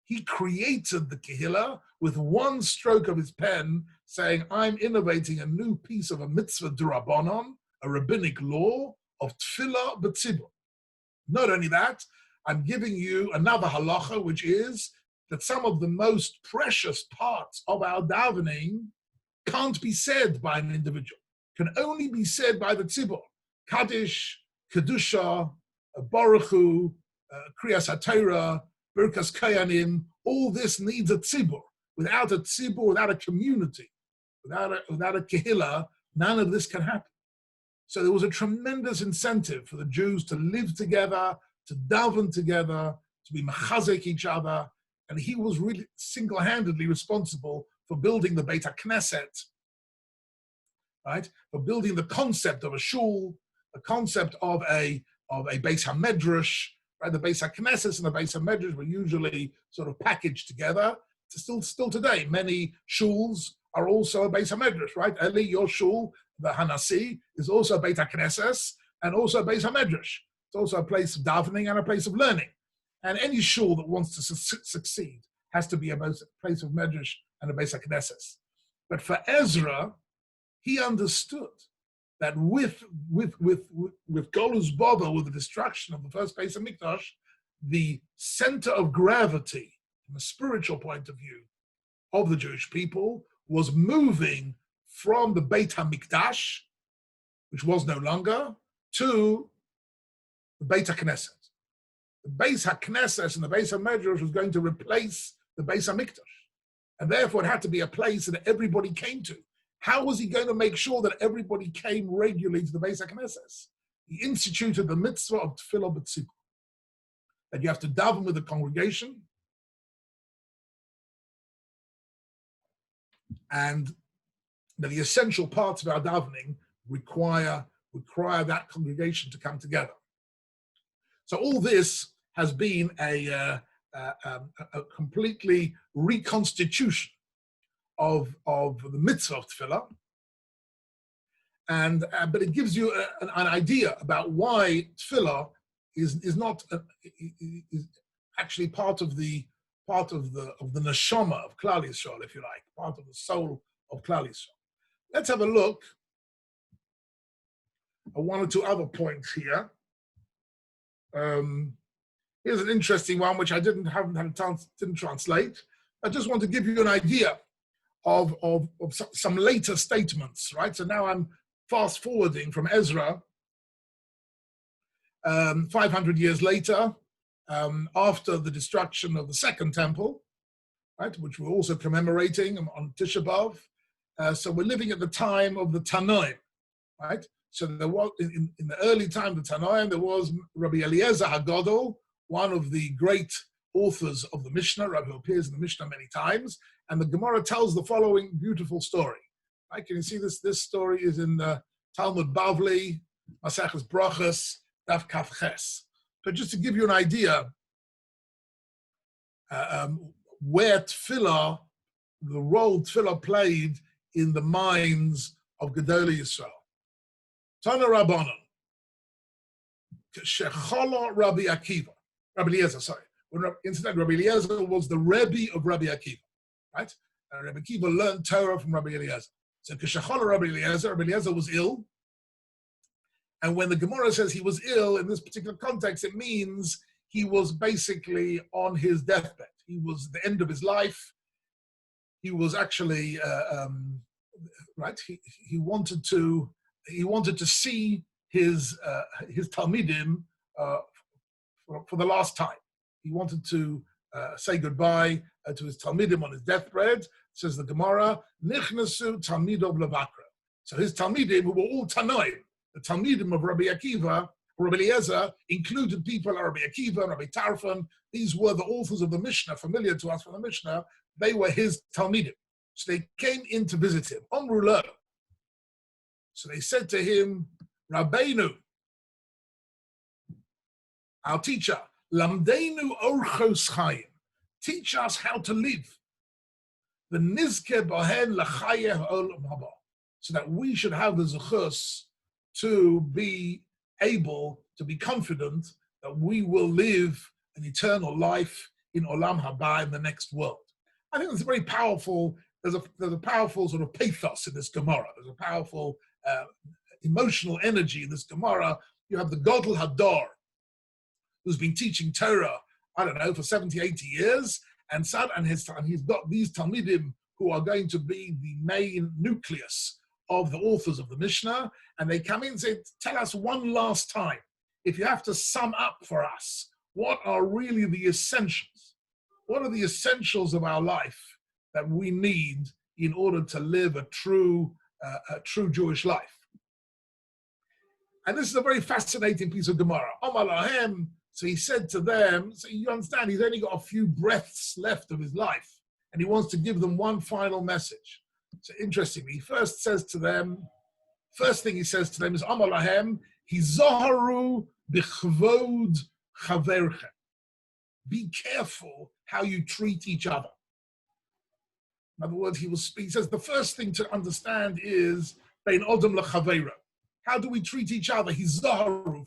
He created the Kihilla with one stroke of his pen, saying, I'm innovating a new piece of a mitzvah d'Rabbanan, a rabbinic law of tefillah b'tzibur. Not only that, I'm giving you another halacha, which is that some of the most precious parts of our davening can't be said by an individual, can only be said by the tzibur. Kaddish, Kedusha, Baruch Hu, Kriyas HaTorah, Birkas Kayanim, all this needs a tzibur. Without a tzibur, without a community, without a Kihilla, none of this can happen. So there was a tremendous incentive for the Jews to live together, to daven together, to be machazek each other, and he was really single-handedly responsible for building the Beit HaKnesset, right? For building the concept of a shul, the concept of a Beis HaMedrash, right? The Beis HaKnesset and the Beis HaMedrash were usually sort of packaged together. Still today, many shuls are also a Beis HaMedrash, right? Eli, your shul, the Hanasi, is also a Beit HaKnesset and also a Beis HaMedrash. It's also a place of davening and a place of learning. And any shul that wants to succeed has to be a place of Medrash and a Beis HaKnesset. But for Ezra, he understood that with Golus Bava, with the destruction of the first Beis HaMikdash, the center of gravity, from a spiritual point of view, of the Jewish people was moving from the Beit HaMikdash, which was no longer, to the Beit HaKnesset. The Beis HaKnesset and the Beis HaMedrash was going to replace the Beis HaMikdash. And therefore it had to be a place that everybody came to. How was he going to make sure that everybody came regularly to the Beis HaKnesset? He instituted the mitzvah of tefillah b'tzibur, that you have to daven with the congregation, and that the essential parts of our davening require that congregation to come together. So all this has been a completely reconstitution of the mitzvah of tefillah, but it gives you an idea about why tefillah is not is actually part of the neshama of Klal Yisrael, if you like, part of the soul of Klal Yisrael. Let's have a look at one or two other points here. Here's an interesting one which I didn't translate. I just want to give you an idea of some later statements, right? So now I'm fast forwarding from Ezra, 500 years later, after the destruction of the Second Temple, right, which we're also commemorating on Tisha B'Av. So we're living at the time of the Tanoim, right? So there was in the early time of the Tanoim, there was Rabbi Eliezer HaGadol, one of the great authors of the Mishnah, who appears in the Mishnah many times, and the Gemara tells the following beautiful story. Right? Can you see this? This story is in the Talmud Bavli, Maseches Brachos, Daf Kaf Ches. But just to give you an idea, where Tefila, the role Tefila played in the minds of Gedolei Yisrael. Tana Rabbanon, Shechala Rabbi Eliezer, sorry. Incidentally, Rabbi Eliezer was the Rebbe of Rabbi Akiva, right? And Rabbi Akiva learned Torah from Rabbi Eliezer. So Shechala Rabbi Eliezer was ill. And when the Gemara says he was ill, in this particular context, it means he was basically on his deathbed. He was at the end of his life. He was actually, right? He wanted to see his Talmidim for the last time. He wanted to say goodbye to his Talmidim on his deathbed. Says the Gemara, Nichnasu Talmidov Levakra. So his Talmidim, who were all Tanoim, the Talmidim of Rabbi Akiva, Rabbi Eliezer, included people like Rabbi Akiva, Rabbi Tarfon. These were the authors of the Mishnah, familiar to us from the Mishnah. They were his Talmidim. So they came in to visit him. Omru lo. So they said to him, Rabbeinu, our teacher, Lamdeinu orchos chayim. Teach us how to live. The nizke bohen l'chayeh olam haba. So that we should have the zechus to be able to be confident that we will live an eternal life in olam haba, in the next world. I think it's very powerful. There's a powerful sort of pathos in this Gemara. There's a powerful emotional energy in this Gemara. You have the Gadol Hadar, who's been teaching Torah, I don't know, for 70, 80 years, and he's got these Talmidim who are going to be the main nucleus of the authors of the Mishnah, and they come in and say, tell us one last time, if you have to sum up for us, what are really the essentials? What are the essentials of our life that we need in order to live a true Jewish life? And this is a very fascinating piece of Gemara. Omar lahem, so he said to them, so you understand, he's only got a few breaths left of his life, and he wants to give them one final message. So interestingly, he first thing he says to them is, Omar lahem, hizaharu bichvod chaverchem. Be careful how you treat each other. In other words, he says the first thing to understand is bein odom lechaveiro. How do we treat each other? Hizaharu,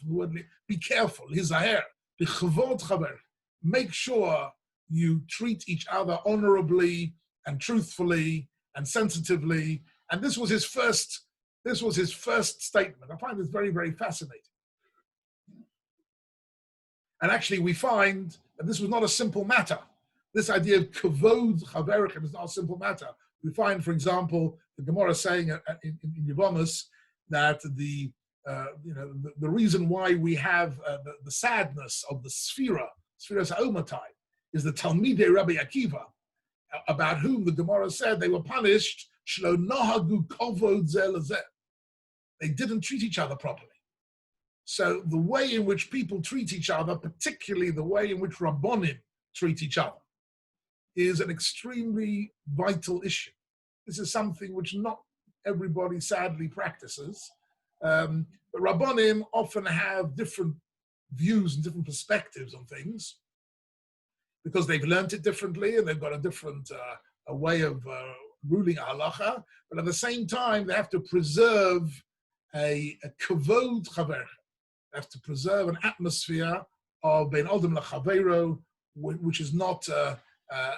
be careful. Hizaher, bichvod chaver. Make sure you treat each other honorably and truthfully and sensitively. And this was his first statement. I find this very, very fascinating. And actually, we find that this was not a simple matter. This idea of kavod chaverichem is not a simple matter. We find, for example, the Gemara saying in Yevomus that the reason why we have the sadness of the Sfiras Ha'omatai is the Talmidei Rabbi Akiva, about whom the Gemara said they were punished. Shlo nohagu kovod zeh lezeh. They didn't treat each other properly. So the way in which people treat each other, particularly the way in which Rabbonim treat each other, is an extremely vital issue. This is something which not everybody sadly practices. But Rabbonim often have different views and different perspectives on things because they've learned it differently and they've got a different a way of ruling a halacha. But at the same time, they have to preserve a kavod chaver. They have to preserve an atmosphere of bein odom lechaveiro, which is not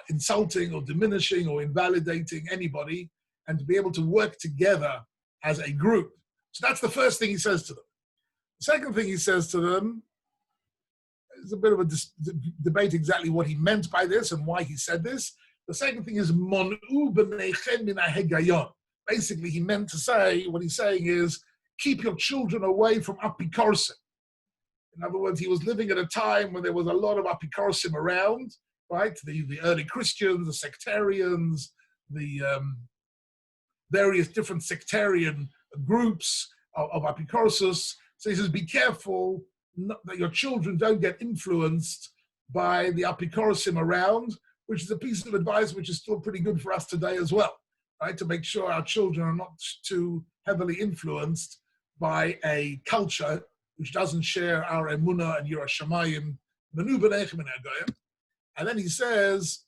insulting or diminishing or invalidating anybody, and to be able to work together as a group. So that's the first thing he says to them. The second thing he says to them is a bit of a debate exactly what he meant by this and why he said this. The second thing is mon'u b'neichem min hahegayon. Basically, he meant to say, what he's saying is, keep your children away from apikorsim. In other words, he was living at a time when there was a lot of apikorsim around, right? The early Christians, the sectarians, the various different sectarian groups of apikorsus. So he says, be careful that your children don't get influenced by the apikorsim around, which is a piece of advice which is still pretty good for us today as well, right? To make sure our children are not too heavily influenced by a culture which doesn't share our emunah and Yirah Shamayim, menu b'neichem min hagoyim. And then he says,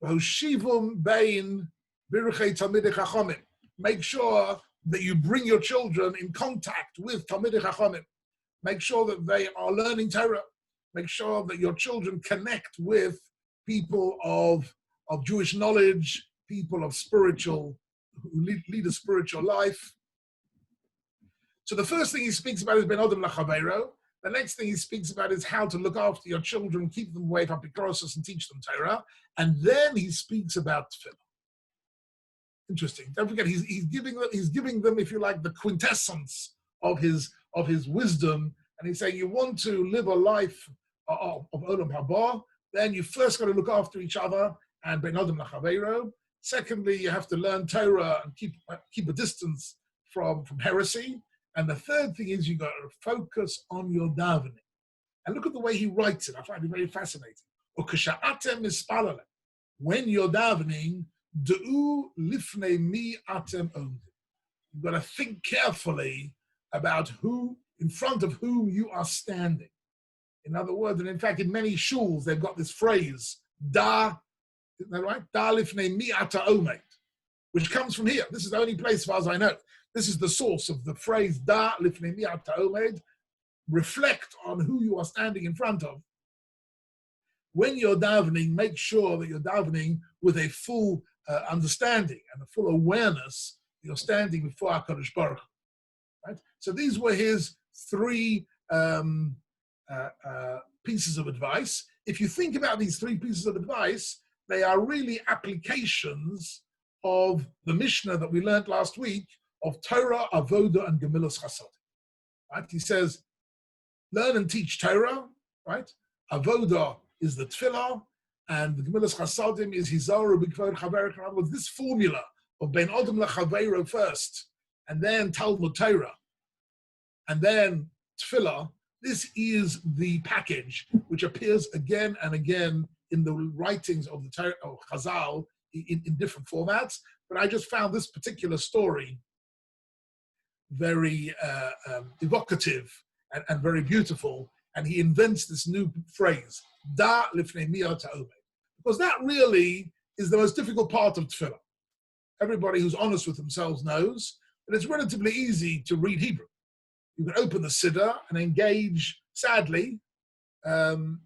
"Hoshivum bein biruchei talmidei chachomim." Make sure that you bring your children in contact with talmidei chachomim. Make sure that they are learning Torah. Make sure that your children connect with people of Jewish knowledge, people of spiritual, who lead a spiritual life. So the first thing he speaks about is ben odom lachaveiro. The next thing he speaks about is how to look after your children, keep them away from apikoros and teach them Torah. And then he speaks about tefillah. Interesting. Don't forget, he's giving them, if you like, the quintessence of his wisdom. And he's saying, you want to live a life of olam haba, then you first got to look after each other and ben odom lachaveiro. Secondly, you have to learn Torah and keep a distance from heresy. And the third thing is you got to focus on your davening. And look at the way he writes it. I find it very fascinating. When you're davening, Du'u lifnei mi atem omdim. You've got to think carefully about who, in front of whom you are standing. In other words, and in fact, in many shuls, they've got this phrase, da, isn't that right? Da lifnei mi ata omed, which comes from here. This is the only place, as far as I know. This is the source of the phrase, da lifnei mi ata omed. Reflect on who you are standing in front of. When you're davening, make sure that you're davening with a full understanding and a full awareness that you're standing before HaKadosh Baruch Hu. Right? So these were his three pieces of advice. If you think about these three pieces of advice, they are really applications of the Mishnah that we learned last week of Torah, Avoda, and Gemilas Chassadim. Right? He says, learn and teach Torah, right? Avoda is the Tefila, and the Gemilas Chassadim is Hizaru B'Kvod Chaverich. In other words, this formula of Ben Odom L'Chaveiro first, and then Talmud Torah, and then Tefila, this is the package which appears again and again in the writings of the Torah, of Chazal in different formats. But I just found this particular story very evocative and very beautiful. And he invents this new phrase, da lifnei mi ata omed, because that really is the most difficult part of tefillah. Everybody who's honest with themselves knows that it's relatively easy to read Hebrew. You can open the Siddha and engage, sadly, if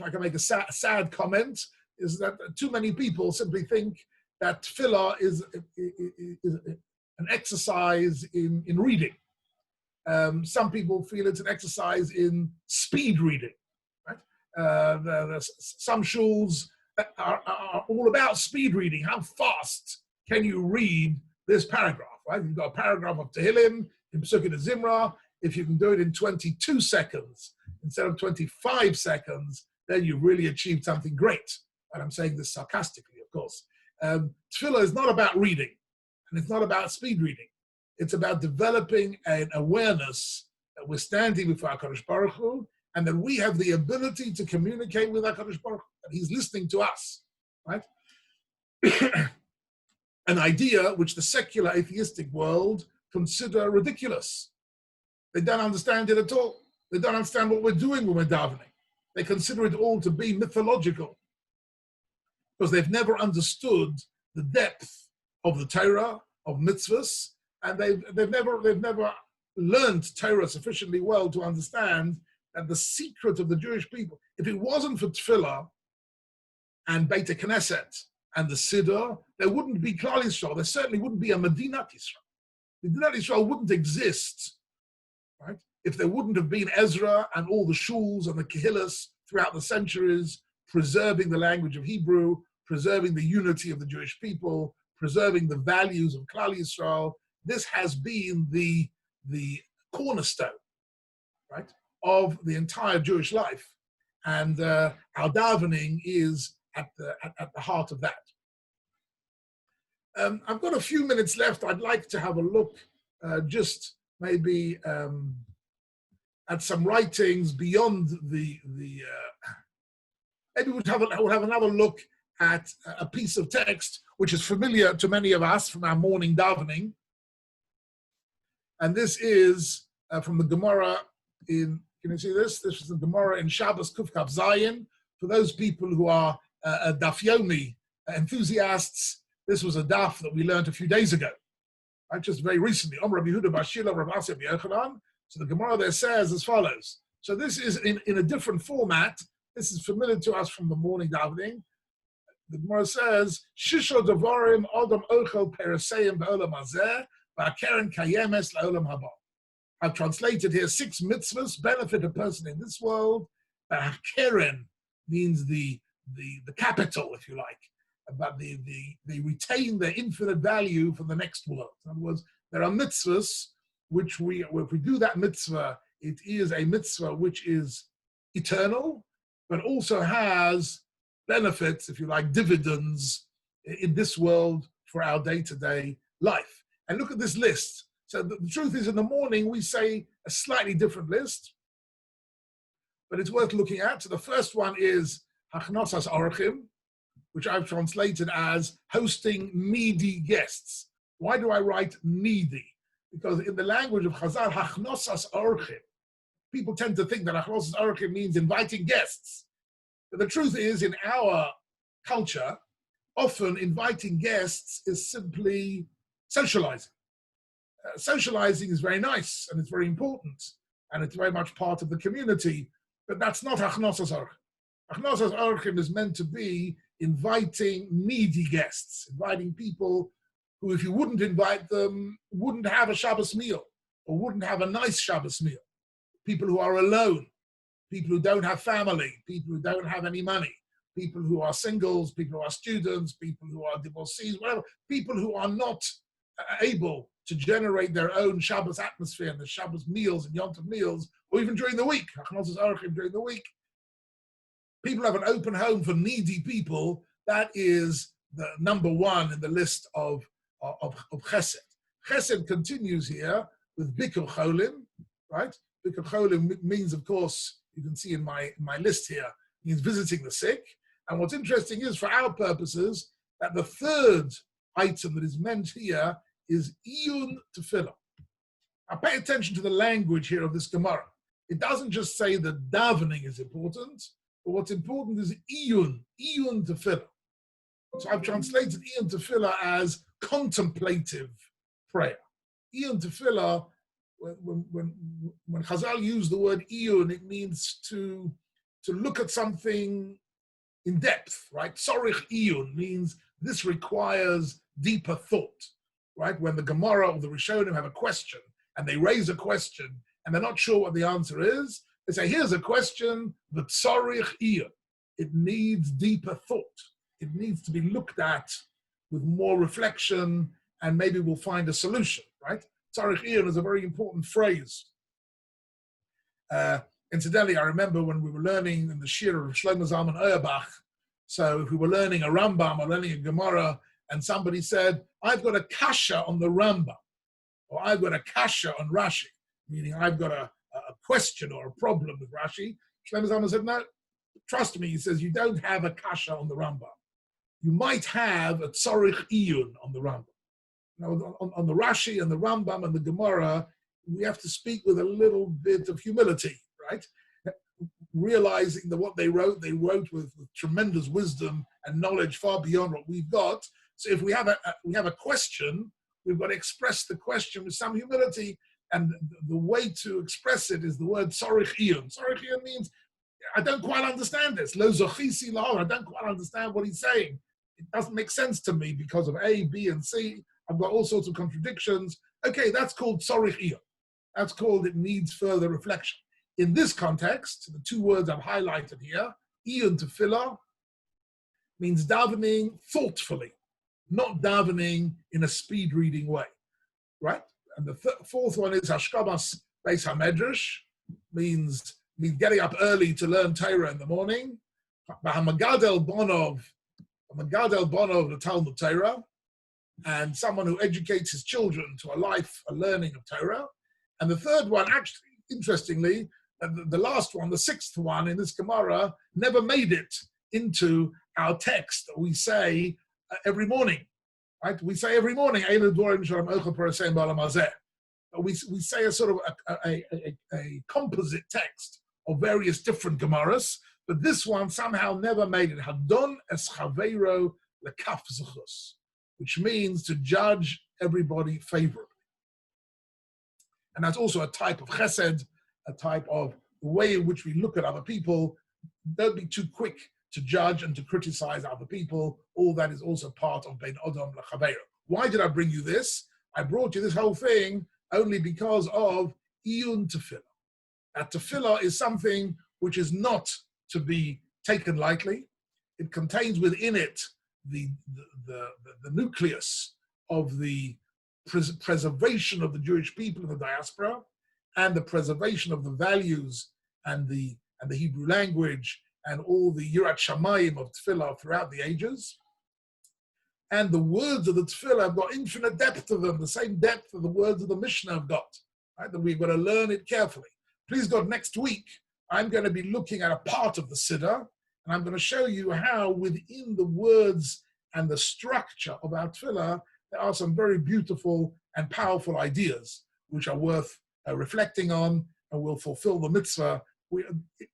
I can make a sad comment, is that too many people simply think that tefillah is an exercise in reading. Some people feel it's an exercise in speed reading. Right? Some shuls are all about speed reading. How fast can you read this paragraph? Right? You've got a paragraph of Tehillim in Pesukei Zimra. If you can do it in 22 seconds instead of 25 seconds, then you've really achieved something great. And I'm saying this sarcastically, of course. Tefillah is not about reading, and it's not about speed reading. It's about developing an awareness that we're standing before HaKadosh Baruch Hu, and that we have the ability to communicate with HaKadosh Baruch Hu, that he's listening to us, right? An idea which the secular atheistic world consider ridiculous. They don't understand it at all. They don't understand what we're doing when we're davening. They consider it all to be mythological, because they've never understood the depth of the Torah, of mitzvahs, and they've never learned Torah sufficiently well to understand that the secret of the Jewish people, if it wasn't for Tefillah and Beit Knesset and the Siddha, there wouldn't be Klal Yisrael. There certainly wouldn't be a Medinat Yisrael. Medinat Yisrael wouldn't exist, right? If there wouldn't have been Ezra and all the shuls and the Kihillas throughout the centuries preserving the language of Hebrew, preserving the unity of the Jewish people, preserving the values of Klal Yisrael. This has been the cornerstone, right, of the entire Jewish life. And our davening is at the heart of that. I've got a few minutes left. I'd like to have a look just maybe at some writings beyond maybe we'll have another look at a piece of text which is familiar to many of us from our morning davening, And this is from the Gemara in, can you see this? This is the Gemara in Shabbos Kuf Kaf Zayin. For those people who are Daf Yomi enthusiasts, this was a daf that we learned a few days ago, right? Just very recently. Rabbi Yehuda bar Shila, Rabbi Asya bar Yochanan. So the Gemara there says as follows. So this is in a different format. This is familiar to us from the morning davening. The Gemara says, Shisho Devarim Adam Ochel Peraseim Ba'olam Hazeh Ba'keren Kayemes La'olam Haba. I've translated here 6 mitzvahs benefit a person in this world. Ba'keren means the capital, if you like, but they retain their infinite value for the next world. In other words, there are mitzvahs which if we do that mitzvah, it is a mitzvah which is eternal, but also has benefits, if you like, dividends in this world for our day-to-day life. And look at this list. So the truth is, in the morning, we say a slightly different list, but it's worth looking at. So the first one is Hachnosas Orchim, which I've translated as hosting needy guests. Why do I write needy? Because in the language of Chazal, Hachnosas Orchim, people tend to think that Hachnosas Orchim means inviting guests. But the truth is, in our culture, often inviting guests is simply socializing. Socializing is very nice and it's very important and it's very much part of the community, but that's not Hachnosas Orchim. Hachnosas Orchim is meant to be inviting needy guests, inviting people who, if you wouldn't invite them, wouldn't have a Shabbos meal or wouldn't have a nice Shabbos meal. People who are alone, people who don't have family, people who don't have any money, people who are singles, people who are students, people who are divorcees, whatever, people who are not able to generate their own Shabbos atmosphere and the Shabbos meals and Yom Tov meals, or even during the week, Hachnosas Orchim during the week. People have an open home for needy people. That is the number one in the list of Chesed. Chesed continues here with Bikur Cholim, right? Bikur Cholim means, of course, you can see in my list here, means visiting the sick. And what's interesting is, for our purposes, that the third item that is meant here is Iyun Tefila. Now pay attention to the language here of this Gemara. It doesn't just say that davening is important, but what's important is Iyun Tefila. So I've translated Iyun Tefila as contemplative prayer. Iyun Tefila, when Chazal use the word Iyun, it means to look at something in depth, right? Sorich Iyun means this requires deeper thought, right? When the Gemara or the Rishonim have a question and they raise a question and they're not sure what the answer is, they say, here's a question, but Sorich Iyun. It needs deeper thought. It needs to be looked at with more reflection, and maybe we'll find a solution, right? Tzarich Iyun is a very important phrase. Incidentally, I remember when we were learning in the Shir of Shlomo Zalman Auerbach, so if we were learning a Rambam or learning a Gemara, and somebody said, I've got a kasha on the Rambam, or I've got a kasha on Rashi, meaning I've got a question or a problem with Rashi, Shlomo Zalman said, no, trust me, he says, you don't have a kasha on the Rambam. You might have a tzarich iyun on the Rambam. Now, on the Rashi and the Rambam and the Gemara, we have to speak with a little bit of humility, right? Realizing that what they wrote with tremendous wisdom and knowledge far beyond what we've got. So if we have a question, we've got to express the question with some humility, and the way to express it is the word tzarich iyun. Tzarich iyun means, I don't quite understand this. Lo zochisi lo, I don't quite understand what he's saying. It doesn't make sense to me because of A, B, and C. I've got all sorts of contradictions. Okay, that's called tzarich iyun. That's called it needs further reflection. In this context, the two words I've highlighted here, iyun tefillah, means davening thoughtfully, not davening in a speed reading way, right? And the fourth one is hashkamas beis hamedrash, means getting up early to learn Torah in the morning. Hamagadel bonov the Talmud Torah, and someone who educates his children to a learning of Torah. And the third one, actually, interestingly, the last one, the sixth one in this Gemara, never made it into our text that we say every morning, right? We say every morning, we say a sort of a composite text of various different Gemaras, but this one somehow never made it. Hadon es chaveiro lekaf zechus, which means to judge everybody favorably. And that's also a type of chesed, a type of the way in which we look at other people. Don't be too quick to judge and to criticize other people. All that is also part of Bein Odom L'Chaveiro. Why did I bring you this? I brought you this whole thing only because of Iyun Tefila. That Tefila is something which is not to be taken lightly. It contains within it the nucleus of the preservation of the Jewish people in the diaspora and the preservation of the values and the Hebrew language and all the Yirat Shamayim of Tefillah throughout the ages. And the words of the Tefillah have got infinite depth to them, the same depth of the words of the Mishnah have got, right? That we've got to learn it carefully. Please God, next week, I'm going to be looking at a part of the Siddha, and I'm going to show you how within the words and the structure of our Tefillah, there are some very beautiful and powerful ideas which are worth reflecting on and will fulfill the mitzvah.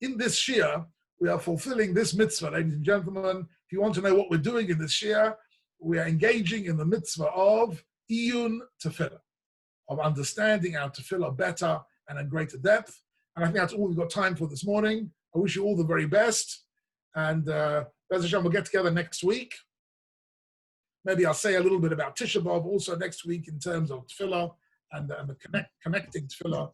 In this Shia, we are fulfilling this mitzvah, ladies and gentlemen. If you want to know what we're doing in this Shia, we are engaging in the mitzvah of Iyun Tefillah, of understanding our Tefillah better and in greater depth. And I think that's all we've got time for this morning. I wish you all the very best. And Bez Hashem, we'll get together next week. Maybe I'll say a little bit about Tisha B'Av also next week in terms of Tefillah and the connecting Tefillah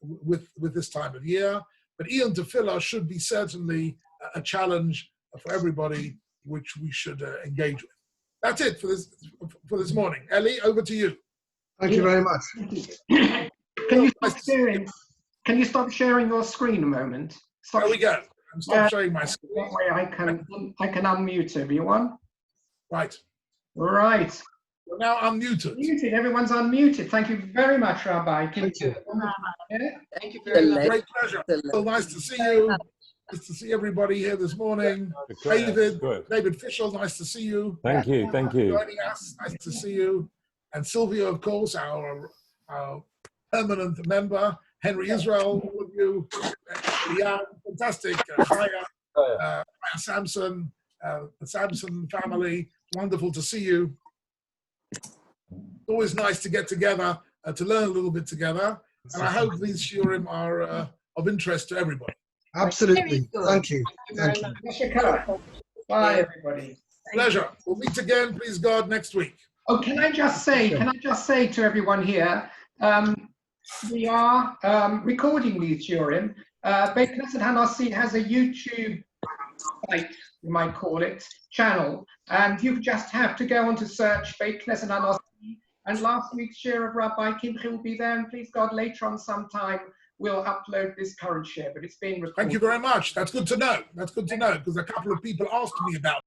with this time of year. But Iyun Tefillah should be certainly a challenge for everybody, which we should engage with. That's it for this morning. Ellie, over to you. Thank you very much. Can you stop sharing your screen a moment? There we go. Stop sharing my screen. That way I can unmute everyone. Right. Right. We're now unmuted. Muted. Everyone's unmuted. Thank you very much, Rabbi. Thank you. Thank you very much. Great pleasure. So nice to see you. Nice to see everybody here this morning. David Fischel, nice to see you. Thank you. Joining us, nice to see you. And Sylvia, of course, our permanent member. Henry Israel, all of you. Yeah, fantastic. Chaya Samson, the Samson family. Wonderful to see you. Always nice to get together, to learn a little bit together. And I hope these shiurim are of interest to everybody. Absolutely. Thank you. Thank you. Bye, everybody. Pleasure. We'll meet again, please God, next week. Oh, can I just say to everyone here, we are recording these shiurim. Beit Knesset Hanassi has a YouTube site, you might call it, channel, and you just have to go on to search Beit Knesset Hanassi, and last week's share of Rabbi Kimche will be there, and please God, later on sometime we'll upload this current share, but it's being recorded. Thank you very much. That's good to know. That's good to know, because a couple of people asked me about